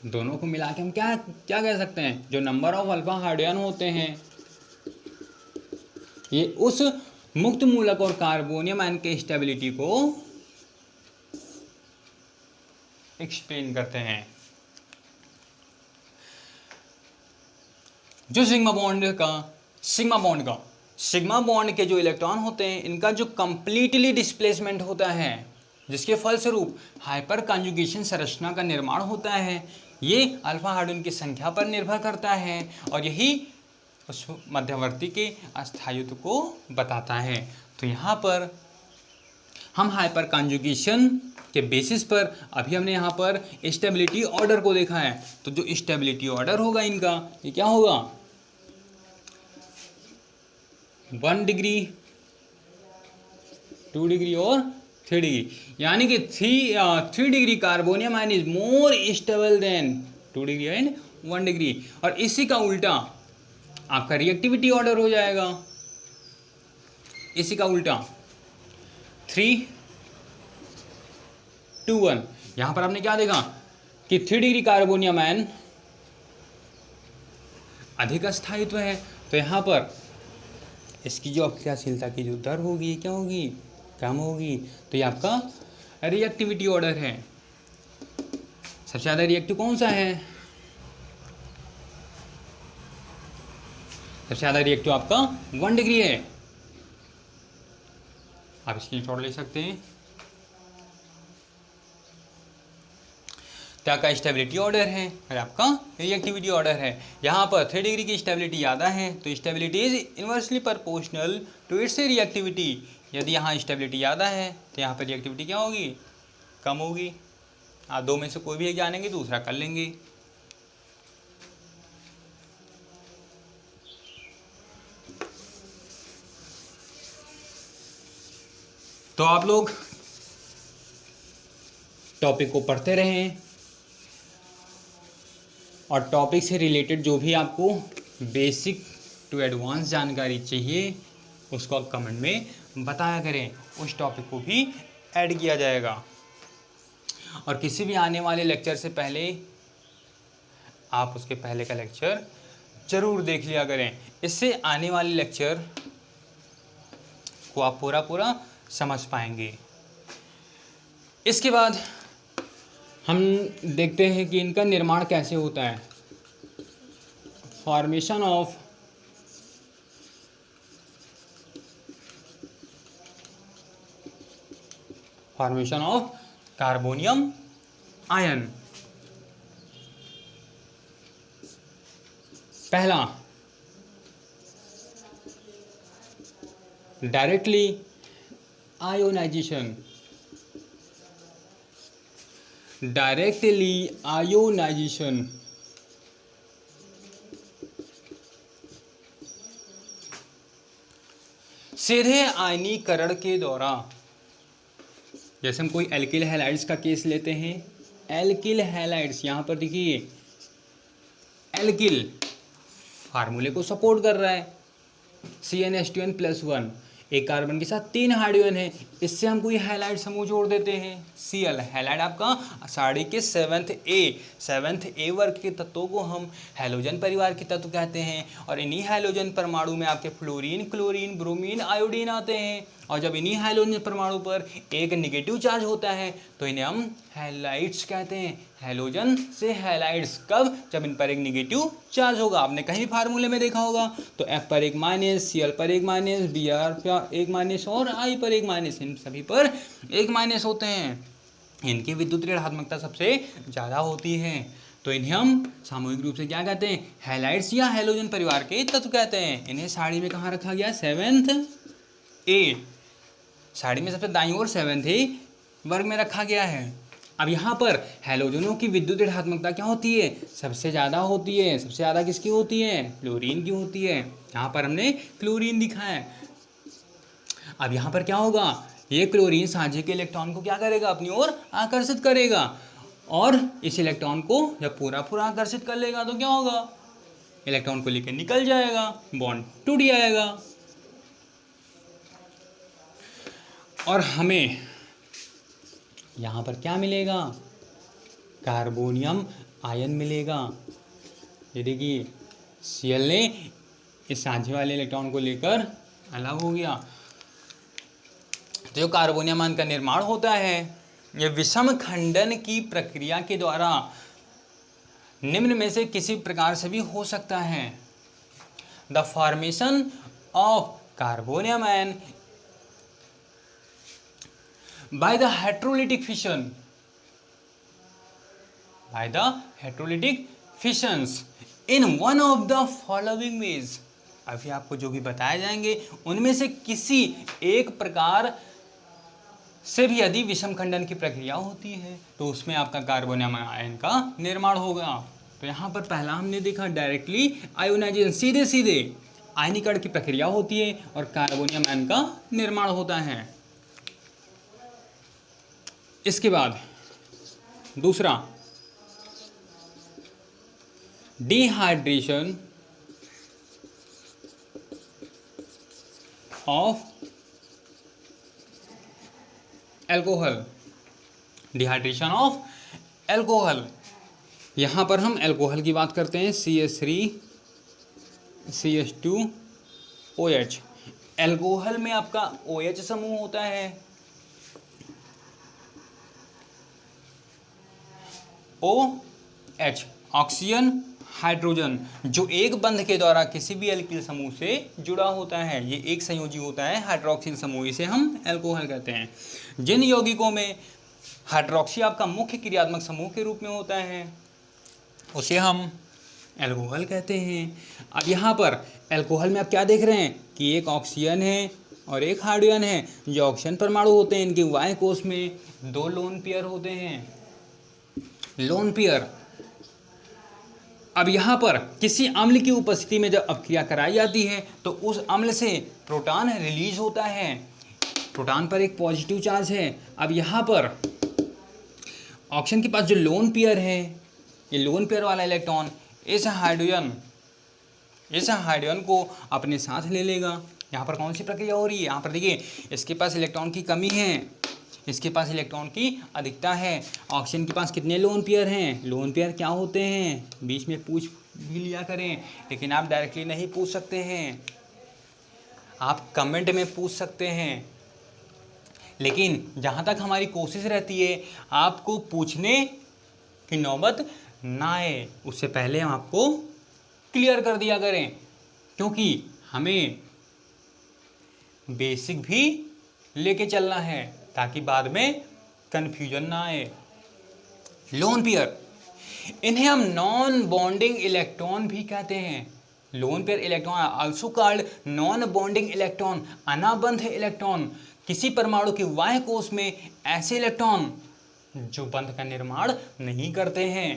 दोनों को मिला के हम क्या क्या कह सकते हैं, जो नंबर ऑफ अल्फा हाइड्रोजन होते हैं ये उस मुक्त मूलक और कार्बोनियम आयन के स्टेबिलिटी को एक्सप्लेन करते हैं। जो सिग्मा बॉन्ड के जो इलेक्ट्रॉन होते हैं, इनका जो कंप्लीटली डिस्प्लेसमेंट होता है, जिसके फलस्वरूप हाइपर कॉन्जुगेशन संरचना का निर्माण होता है, ये अल्फा हाइड्रोजन की संख्या पर निर्भर करता है और यही उस मध्यवर्ती के अस्थायित्व को बताता है। तो यहाँ पर हम हाइपर कॉन्जुगेशन के बेसिस पर अभी हमने यहाँ पर स्टेबिलिटी ऑर्डर को देखा है। तो जो स्टेबिलिटी ऑर्डर होगा इनका, ये क्या होगा, 1 डिग्री, 2 डिग्री और 3 डिग्री, यानी कि 3 degree carbonium ion is more stable then 2 degree and 1 degree. और इसी का उल्टा आपका रिएक्टिविटी ऑर्डर हो जाएगा, इसी का उल्टा 3, 2, 1। यहां पर आपने क्या देखा कि 3 डिग्री कार्बोनियम आयन अधिक स्थायित्व है, तो यहां पर इसकी जो अक्रियाशीलता की जो दर होगी क्या होगी, कम होगी। तो ये आपका रिएक्टिविटी ऑर्डर है। सबसे ज़्यादा रिएक्टिव कौन सा है, सबसे ज़्यादा रिएक्टिव आपका 1 डिग्री है। आप स्क्रीनशॉट ले सकते हैं। तो आपका स्टेबिलिटी ऑर्डर है और आपका रिएक्टिविटी ऑर्डर है। यहाँ पर 3 डिग्री की स्टेबिलिटी ज़्यादा है, तो stability is inversely proportional to its reactivity. यदि यहाँ स्टेबिलिटी ज़्यादा है तो यहाँ पर रिएक्टिविटी क्या होगी, कम होगी। आप दो में से कोई भी एक जानेंगे, दूसरा कर लेंगे। तो आप लोग टॉपिक को पढ़ते रहें और टॉपिक से रिलेटेड जो भी आपको बेसिक टू एडवांस जानकारी चाहिए उसको आप कमेंट में बताया करें, उस टॉपिक को भी ऐड किया जाएगा। और किसी भी आने वाले लेक्चर से पहले आप उसके पहले का लेक्चर ज़रूर देख लिया करें, इससे आने वाले लेक्चर को आप पूरा समझ पाएंगे। इसके बाद हम देखते हैं कि इनका निर्माण कैसे होता है। Formation of carbonium ion. पहला, डायरेक्टली आयोनाइजेशन। सीधे आयनीकरण के द्वारा, जैसे हम कोई एल्किल हैलाइड्स का केस लेते हैं, एल्किल हैलाइड्स यहाँ पर देखिए, एल्किल फार्मूले को सपोर्ट कर रहा है, CnH2n+1, एक कार्बन के साथ 3 हाइड्रोजन है, इससे हम कोई हैलाइड समूह जोड़ देते हैं, Cl। हैलाइड आपका साड़ी के 7th A वर्ग के तत्वों को हम हैलोजन परिवार के तत्व कहते हैं। और इन्हीं हैलोजन परमाणु में आपके फ्लोरीन, क्लोरीन, ब्रोमीन, आयोडीन आते हैं। और जब इन्हीं हैलोजन परमाणु पर एक नेगेटिव चार्ज होता है तो इन्हें हम हैलाइड्स कहते हैं। हैलोजन से हैलाइड्स कब, जब इन पर एक नेगेटिव चार्ज होगा। आपने कहीं फार्मूले में देखा होगा, तो F पर एक माइनस, Cl पर एक माइनस, Br पर एक माइनस और I पर एक माइनस, इन सभी पर एक माइनस होते हैं। इनकी विद्युत ऋणात्मकता सबसे ज़्यादा होती है, तो इन्हें हम सामूहिक रूप से क्या कहते हैं, हैलाइड्स या हैलोजन परिवार के तत्व कहते हैं। इन्हें साड़ी में कहाँ रखा गया, 7th A, साड़ी में सबसे दाईं ओर 7th A वर्ग में रखा गया है। अब यहाँ पर हैलोजनों की विद्युत ऋणात्मकता क्या होती है, सबसे ज़्यादा होती है। सबसे ज़्यादा किसकी होती है, क्लोरीन की होती है। यहाँ पर हमने क्लोरीन दिखा है। अब यहाँ पर क्या होगा, ये क्लोरीन साझे के इलेक्ट्रॉन को क्या करेगा, अपनी ओर आकर्षित करेगा। और इस इलेक्ट्रॉन को जब पूरा आकर्षित कर लेगा तो क्या होगा, इलेक्ट्रॉन को लेकर निकल जाएगा, बॉन्ड टूट जाएगा। और हमें यहाँ पर क्या मिलेगा, कार्बोनियम आयन मिलेगा। ये देखिए Cl ने इस साझे वाले इलेक्ट्रॉन को लेकर अलग हो गया। तो जो कार्बोनियम आयन का निर्माण होता है ये विषम खंडन की प्रक्रिया के द्वारा निम्न में से किसी प्रकार से भी हो सकता है। The formation of carbonium ion by the heterolytic fission, by the heterolytic fissions in one of the following ways। अभी आपको जो भी बताए जाएंगे उनमें से किसी एक प्रकार से भी यदि विषम खंडन की प्रक्रिया होती है तो उसमें आपका कार्बोनियम आयन का निर्माण होगा। तो यहाँ पर पहला हमने देखा डायरेक्टली आयोनाइजेशन, सीधे सीधे आयनीकरण की प्रक्रिया होती है और कार्बोनियम आयन का निर्माण होता है। इसके बाद दूसरा, dehydration of alcohol, dehydration of alcohol. यहाँ पर हम एल्कोहल की बात करते हैं, CH3 CH2 OH। एल्कोहल में आपका OH समूह होता है, OH ऑक्सीजन हाइड्रोजन, जो एक बंध के द्वारा किसी भी एल्किल समूह से जुड़ा होता है। ये एक संयोजी होता है हाइड्रोक्सिल समूह, इसे हम एल्कोहल कहते हैं। जिन यौगिकों में हाइड्रोक्सी आपका मुख्य क्रियात्मक समूह के रूप में होता है उसे हम एल्कोहल कहते हैं। अब यहाँ पर एल्कोहल में आप क्या देख रहे हैं कि एक ऑक्सीजन है और एक हाइड्रोजन है। जो ऑक्सीजन परमाणु होते हैं इनके वाय कोश में 2 लोन पेयर होते हैं, लोन पेयर। अब यहाँ पर किसी अम्ल की उपस्थिति में जब अपक्रिया कराई जाती है तो उस अम्ल से प्रोटॉन रिलीज होता है, प्रोटॉन पर एक पॉजिटिव चार्ज है। अब यहाँ पर ऑक्सीजन के पास जो लोन पेयर है, ये लोन पेयर वाला इलेक्ट्रॉन इस हाइड्रोजन को अपने साथ ले लेगा। यहाँ पर कौन सी प्रक्रिया हो रही है, यहाँ पर देखिए इसके पास इलेक्ट्रॉन की कमी है, इसके पास इलेक्ट्रॉन की अधिकता है। ऑक्सीजन के पास कितने लोन पेयर हैं, लोन पेयर क्या होते हैं बीच में पूछ भी लिया करें, लेकिन आप डायरेक्टली नहीं पूछ सकते हैं, आप कमेंट में पूछ सकते हैं। लेकिन जहाँ तक हमारी कोशिश रहती है आपको पूछने की नौबत ना आए, उससे पहले हम आपको क्लियर कर दिया करें, क्योंकि हमें बेसिक भी लेके चलना है ताकि बाद में कन्फ्यूजन ना आए। लोन पेयर, इन्हें हम नॉन बॉन्डिंग इलेक्ट्रॉन भी कहते हैं। Lone pair electron also called non bonding electron, अनाबंध इलेक्ट्रॉन। किसी परमाणु के वाय कोश में ऐसे इलेक्ट्रॉन जो बंध का निर्माण नहीं करते हैं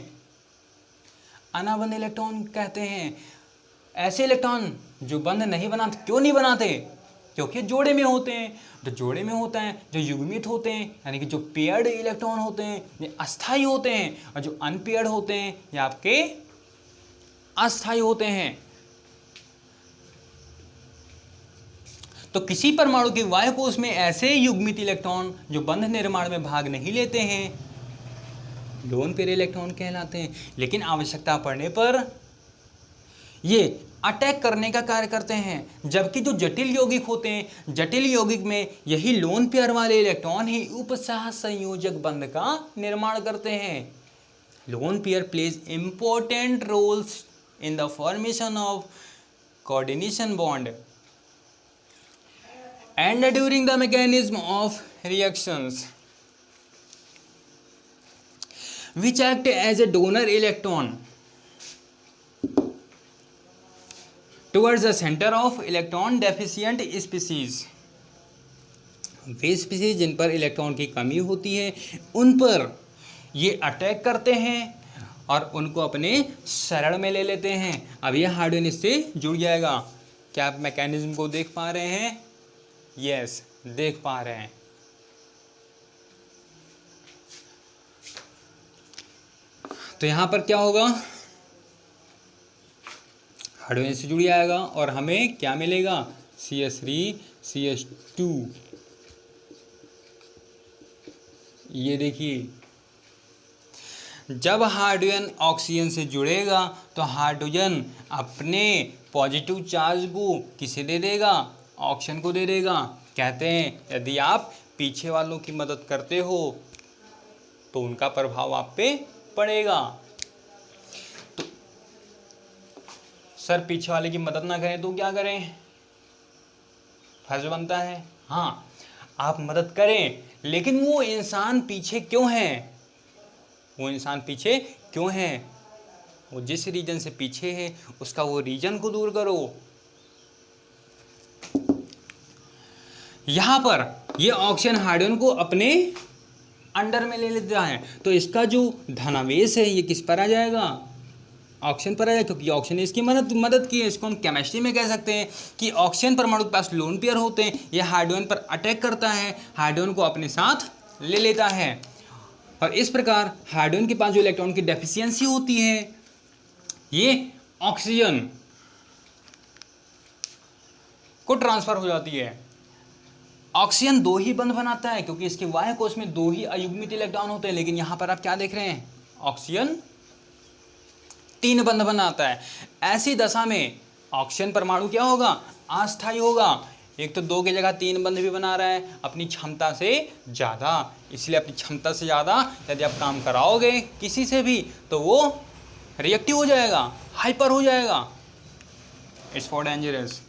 अनाबंध इलेक्ट्रॉन कहते हैं। ऐसे इलेक्ट्रॉन जो बंध नहीं बनाते, क्यों नहीं बनाते, क्योंकि जोड़े में होते हैं। जो जोड़े में होते हैं, जो युग्मित होते हैं, यानी कि जो पेयर्ड इलेक्ट्रॉन होते हैं ये अस्थायी होते हैं, और जो अनपेयर्ड होते हैं ये आपके अस्थायी होते हैं। तो किसी परमाणु के वाय कोश में ऐसे युग्मित इलेक्ट्रॉन जो बंध निर्माण में भाग नहीं लेते हैं लोन पेयर इलेक्ट्रॉन कहलाते हैं, लेकिन आवश्यकता पड़ने पर ये अटैक करने का कार्य करते हैं। जबकि जो जटिल यौगिक होते हैं, जटिल यौगिक में यही लोन पेयर वाले इलेक्ट्रॉन ही उपसह संयोजक बंध का निर्माण करते हैं। Lone pair plays important roles in the formation of coordination bond and during the mechanism of reactions which act as a donor electron towards the center of electron deficient species। वे स्पीसीज जिन पर इलेक्ट्रॉन की कमी होती है उन पर ये अटैक करते हैं और उनको अपने शरण में ले लेते हैं। अब यह हाइड्रोजन इससे जुड़ जाएगा। क्या आप मैकेनिज्म को देख पा रहे हैं? यस, देख पा रहे हैं। तो यहां पर क्या होगा, हाइड्रोजन से जुड़ जाएगा और हमें क्या मिलेगा, CH3 CH2 ये देखिए, जब हाइड्रोजन ऑक्सीजन से जुड़ेगा तो हाइड्रोजन अपने पॉजिटिव चार्ज को किसे दे देगा, ऑक्सीजन को दे देगा। कहते हैं यदि आप पीछे वालों की मदद करते हो तो उनका प्रभाव आप पे पड़ेगा। तो सर पीछे वाले की मदद ना करें तो क्या करें, फर्ज बनता है। हाँ, आप मदद करें, लेकिन वो इंसान पीछे क्यों है, वो इंसान पीछे क्यों है, वो जिस रीजन से पीछे है उसका वो रीजन को दूर करो। यहां पर ये ऑक्सीजन हाइड्रोजन को अपने अंडर में ले लेता है, तो इसका जो धनावेश है ये किस पर आ जाएगा, ऑक्सीजन पर आ जाएगा, क्योंकि ऑक्सीजन ने इसकी मदद की है। इसको हम केमिस्ट्री में कह सकते हैं कि ऑक्सीजन परमाणु के पास लोन पेयर होते हैं, ये हाइड्रोजन पर अटैक करता है, हाइड्रोजन को अपने साथ ले लेता है, और इस प्रकार हाइड्रोजन के पास जो इलेक्ट्रॉन की डेफिशिएंसी होती है ये ऑक्सीजन को ट्रांसफर हो जाती है। ऑक्सीजन 2 ही बंध बनाता है क्योंकि इसके बाह्य कोश में 2 ही अयुग्मित इलेक्ट्रॉन होते हैं, लेकिन यहां पर आप क्या देख रहे हैं, ऑक्सीजन 3 बंध बनाता है। ऐसी दशा में ऑक्सीजन परमाणु क्या होगा, अस्थायी होगा। एक तो 2 की जगह 3 बंध भी बना रहा है अपनी क्षमता से ज़्यादा, इसलिए अपनी क्षमता से ज़्यादा यदि आप काम कराओगे किसी से भी तो वो रिएक्टिव हो जाएगा, हाइपर हो जाएगा, इट्स फॉर डेंजरस।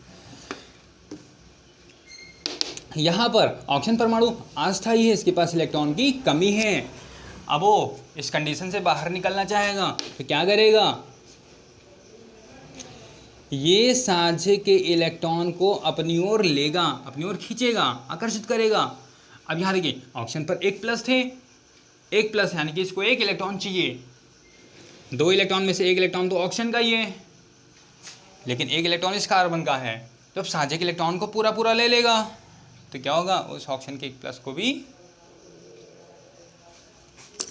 यहाँ पर ऑक्सीजन परमाणु अस्थायी है, इसके पास इलेक्ट्रॉन की कमी है। अब वो इस कंडीशन से बाहर निकलना चाहेगा तो क्या करेगा, ये साझे के इलेक्ट्रॉन को अपनी ओर लेगा, अपनी ओर खींचेगा, आकर्षित करेगा। अब यहाँ देखिए ऑक्सीजन पर 1 प्लस थे, 1 प्लस यानी कि इसको 1 इलेक्ट्रॉन चाहिए, 2 इलेक्ट्रॉन में से 1 इलेक्ट्रॉन तो ऑक्सीजन का ही है, लेकिन 1 इलेक्ट्रॉन इस कार्बन का है। तो अब साझे के इलेक्ट्रॉन को पूरा पूरा ले लेगा तो क्या होगा, उस ऑक्सीजन के 1 प्लस को भी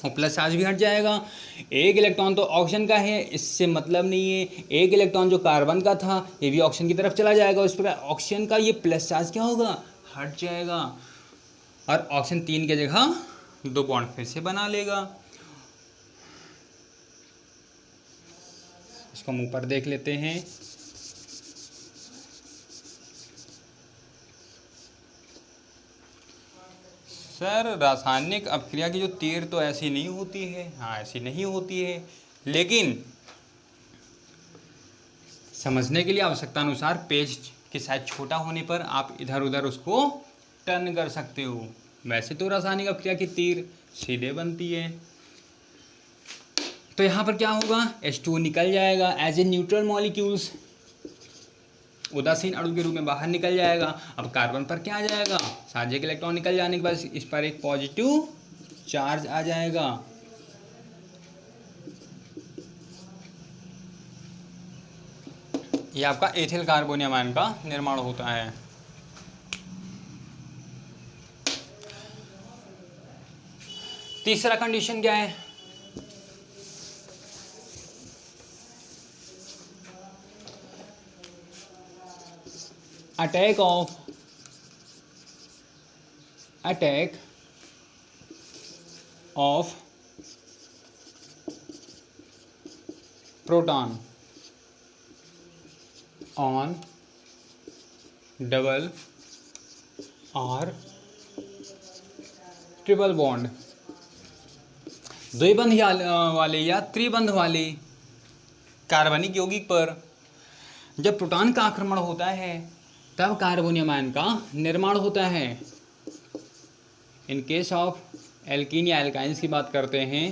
प्लस चार्ज भी हट जाएगा। 1 इलेक्ट्रॉन तो ऑक्सीजन का है, इससे मतलब नहीं है, 1 इलेक्ट्रॉन जो कार्बन का था ये भी ऑक्सीजन की तरफ चला जाएगा, उस प्रकार ऑक्सीजन का ये प्लस चार्ज क्या होगा, हट जाएगा, और ऑक्सीजन 3 की जगह 2 बॉन्ड फिर से बना लेगा। इसको हम ऊपर देख लेते हैं। सर रासायनिक अपक्रिया की जो तीर तो ऐसी नहीं होती है, हाँ ऐसी नहीं होती है, लेकिन समझने के लिए आवश्यकता अनुसार पेज के साइज छोटा होने पर आप इधर उधर उसको टर्न कर सकते हो। वैसे तो रासायनिक अपक्रिया की तीर सीधे बनती है। तो यहाँ पर क्या होगा, H2O निकल जाएगा एज ए न्यूट्रल मॉलिक्यूल्स, उदासीन अणु के रूप में बाहर निकल जाएगा। अब कार्बन पर क्या आ जाएगा, साझे के इलेक्ट्रॉन निकल जाने के बाद इस पर एक पॉजिटिव चार्ज आ जाएगा। ये आपका एथिल कार्बोनियम आयन का निर्माण होता है। तीसरा कंडीशन क्या है, attack of proton on double और ट्रिपल बॉन्ड, द्विबंध वाले या त्रिबंध वाले कार्बनिक यौगिक पर जब प्रोटॉन का आक्रमण होता है तब कार्बोनियम आयन का निर्माण होता है। इन केस ऑफ एल्कीन या एल्काइंस की बात करते हैं,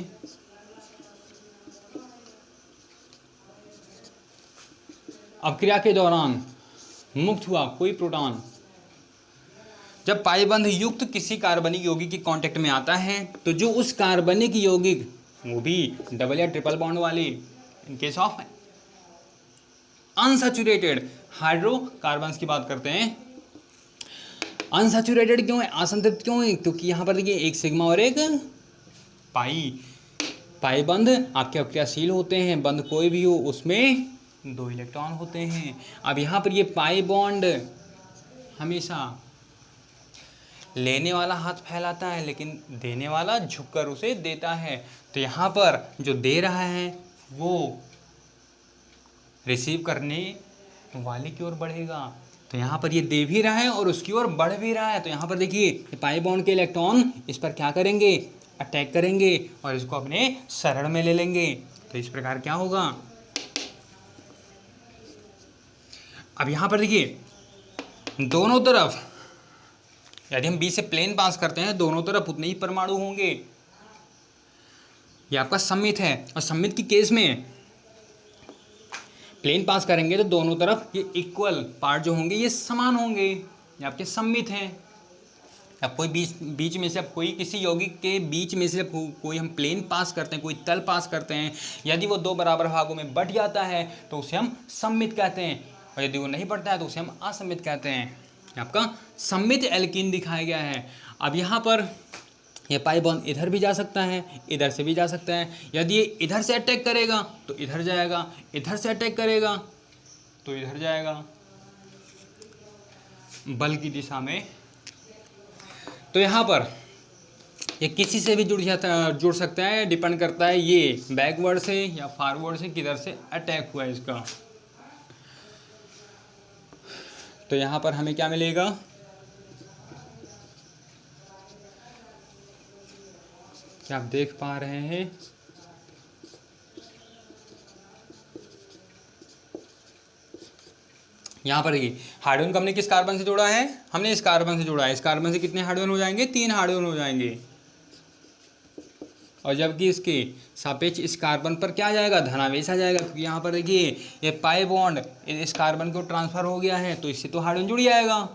अपक्रिया के दौरान मुक्त हुआ कोई प्रोटॉन जब पाईबंध युक्त किसी कार्बनिक यौगिक के कांटेक्ट में आता है तो जो उस कार्बनिक यौगिक, वो भी डबल या ट्रिपल बॉन्ड वाले, in case of unsaturated hydrocarbons की बात करते हैं। अनसैचुरेटेड क्यों है, असंतृप्त क्यों है, क्योंकि यहाँ पर देखिए एक सिग्मा और एक पाई बंध आपके अक्रियाशील होते हैं, बंध कोई भी हो उसमें 2 इलेक्ट्रॉन होते हैं। अब यहाँ पर ये पाई बॉन्ड हमेशा लेने वाला हाथ फैलाता है लेकिन देने वाला झुककर उसे देता है। तो यहाँ पर जो दे रहा है वो रिसीव करने वाले की ओर बढ़ेगा। तो यहाँ पर ये दे भी रहा है और उसकी ओर बढ़ भी रहा है। तो यहाँ पर देखिए पाई बॉन्ड के इलेक्ट्रॉन इस पर क्या करेंगे, अटैक करेंगे और इसको अपने शरण में ले लेंगे। तो इस प्रकार क्या होगा, अब यहाँ पर देखिए दोनों तरफ यदि हम बी से प्लेन पास करते हैं दोनों तरफ उतने ही परमाणु होंगे। ये आपका सममित है और सममित की केस में प्लेन पास करेंगे तो दोनों तरफ ये इक्वल पार्ट जो होंगे ये समान होंगे, ये आपके सममित हैं। अब कोई बीच में से अब कोई किसी यौगिक के बीच में से कोई हम प्लेन पास करते हैं, कोई तल पास करते हैं, यदि वो दो बराबर भागों में बंट जाता है तो उसे हम सममित कहते हैं और यदि वो नहीं बढ़ता है तो उसे हम असममित कहते हैं। आपका सममित एल्कीन दिखाया गया है। अब यहाँ पर ये पाई बॉन्ड इधर भी जा सकता है, इधर से भी जा सकता है। यदि ये इधर से अटैक करेगा तो इधर जाएगा, इधर से अटैक करेगा तो इधर जाएगा बल की दिशा में। तो यहाँ पर ये किसी से भी जुड़ सकता है, डिपेंड करता है ये बैकवर्ड से या फॉरवर्ड से किधर से अटैक हुआ है इसका। तो यहाँ पर हमें क्या मिलेगा, क्या आप देख पा रहे हैं, यहाँ पर देखिए हाइड्रोजन को हमने किस कार्बन से जोड़ा है, हमने इस कार्बन से जोड़ा है। इस कार्बन से कितने हाइड्रोजन हो जाएंगे, 3 हाइड्रोजन हो जाएंगे। और जबकि इसके सापेक्ष इस कार्बन पर क्या आ जाएगा, धनावेश आ जाएगा, क्योंकि यहाँ पर देखिए ये पाई बॉन्ड इस कार्बन को ट्रांसफर हो गया है तो इससे तो हाइड्रोजन जुड़ जाएगा,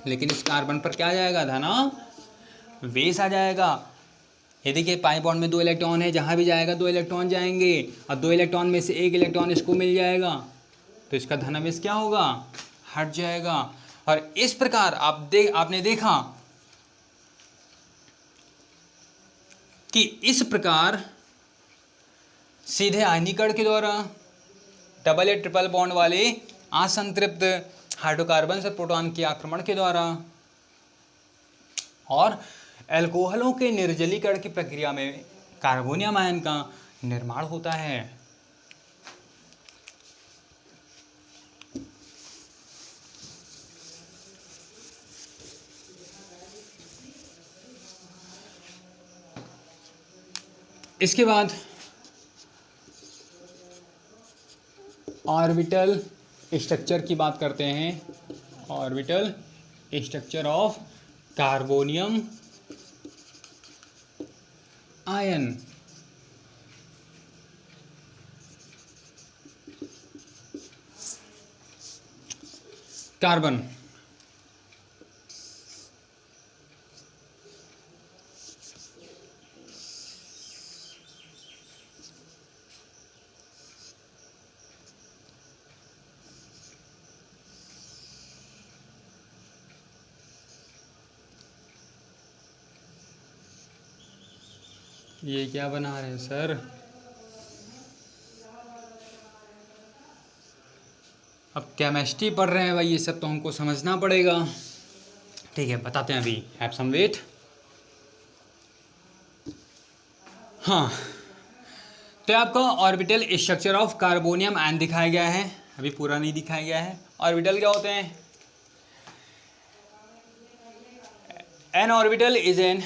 लेकिन इस कार्बन पर क्या आ जाएगा, धनावेश आ जाएगा। ये देखिए पाई बॉन्ड में 2 इलेक्ट्रॉन है, जहाँ भी जाएगा 2 इलेक्ट्रॉन जाएंगे और 2 इलेक्ट्रॉन में से 1 इलेक्ट्रॉन इसको मिल जाएगा तो इसका धनावेश क्या होगा, हट जाएगा। और इस प्रकार आपने देखा कि इस प्रकार सीधे आयनीकरण के द्वारा डबल या ट्रिपल बॉन्ड वाले असंतृप्त हाइड्रोकार्बन से प्रोटॉन के आक्रमण के द्वारा और एल्कोहलों के निर्जलीकरण की प्रक्रिया में कार्बोनियम आयन का निर्माण होता है। इसके बाद ऑर्बिटल स्ट्रक्चर की बात करते हैं। Orbital structure of carbonium ion. Carbon ये क्या बना रहे हैं सर, अब केमिस्ट्री पढ़ रहे हैं भाई, ये सब तो हमको समझना पड़ेगा। ठीक है बताते हैं, अभी हैव सम वेट। हाँ तो आपको orbital structure of carbonium ion दिखाया गया है, अभी पूरा नहीं दिखाया गया है। ऑर्बिटल क्या होते हैं, N orbital is an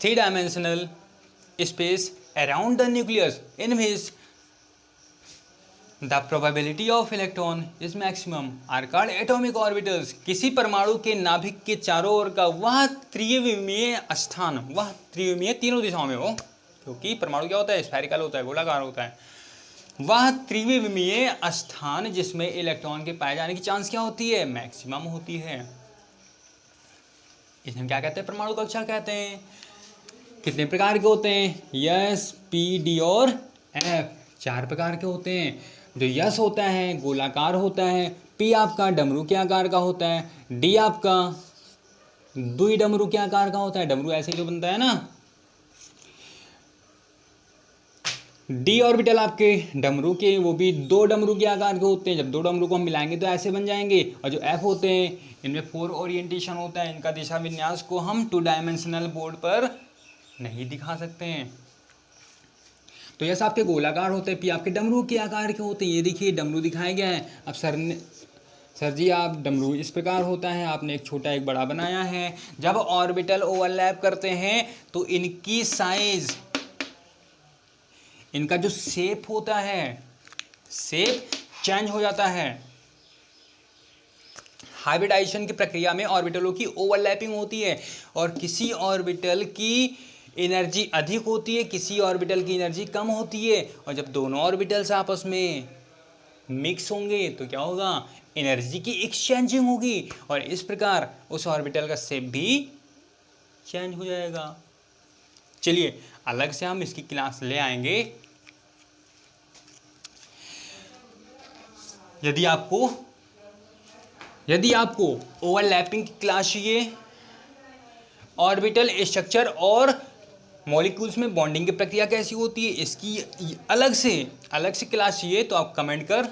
3-dimensional space around the nucleus in which the probability of electron is maximum are called atomic orbitals। किसी परमाणु के नाभिक के चारों ओर का वह त्रिविमीय स्थान, वह त्रिविमीय तीनों दिशाओं में हो, क्योंकि परमाणु क्या होता है, स्फेरिकल होता है, गोलाकार होता है। वह त्रिविमीय स्थान जिसमें इलेक्ट्रॉन के पाए जाने की चांस क्या होती है, मैक्सिमम होती है। इसमें क्या कहते हैं, परमाणु कक्षा कहते हैं। कितने प्रकार के होते हैं, यस, पी, डी और एफ, 4 प्रकार के होते हैं। जो यस होता है गोलाकार होता है, पी आपका डमरू के आकार का होता है, डी आपका द्वि डमरू के आकार का होता है, डमरू ऐसे जो बनता है ना, डी ऑर्बिटल आपके डमरू के, वो भी 2 डमरू के आकार के होते हैं। जब 2 डमरू को हम मिलाएंगे तो ऐसे बन जाएंगे। और जो एफ होते हैं इनमें 4 ओरिएंटेशन होता है। इनका दिशा विन्यास को हम 2 डायमेंशनल बोर्ड पर नहीं दिखा सकते हैं। तो यस आपके गोलाकार होते हैं, पी आपके डमरू के आकार के होते हैं। ये देखिए डमरू दिखाया गया है। अब सर जी आप डमरू इस प्रकार होता है, आपने एक छोटा एक बड़ा बनाया है। जब ऑर्बिटल ओवरलैप करते हैं तो इनकी साइज, इनका जो शेप होता है, शेप चेंज हो जाता है। हाइब्रिडाइजेशन की प्रक्रिया में ऑर्बिटलों की ओवरलैपिंग होती है और किसी ऑर्बिटल की एनर्जी अधिक होती है, किसी ऑर्बिटल की एनर्जी कम होती है। और जब दोनों ऑर्बिटल्स आपस में मिक्स होंगे तो क्या होगा, एनर्जी की एक्सचेंजिंग होगी और इस प्रकार उस ऑर्बिटल का शेप भी चेंज हो जाएगा। चलिए अलग से हम इसकी क्लास ले आएंगे। यदि आपको ओवरलैपिंग की क्लास चाहिए, ऑर्बिटल स्ट्रक्चर और मॉलिक्यूल्स में बॉन्डिंग की प्रक्रिया कैसी होती है, इसकी अलग से क्लास चाहिए तो आप कमेंट कर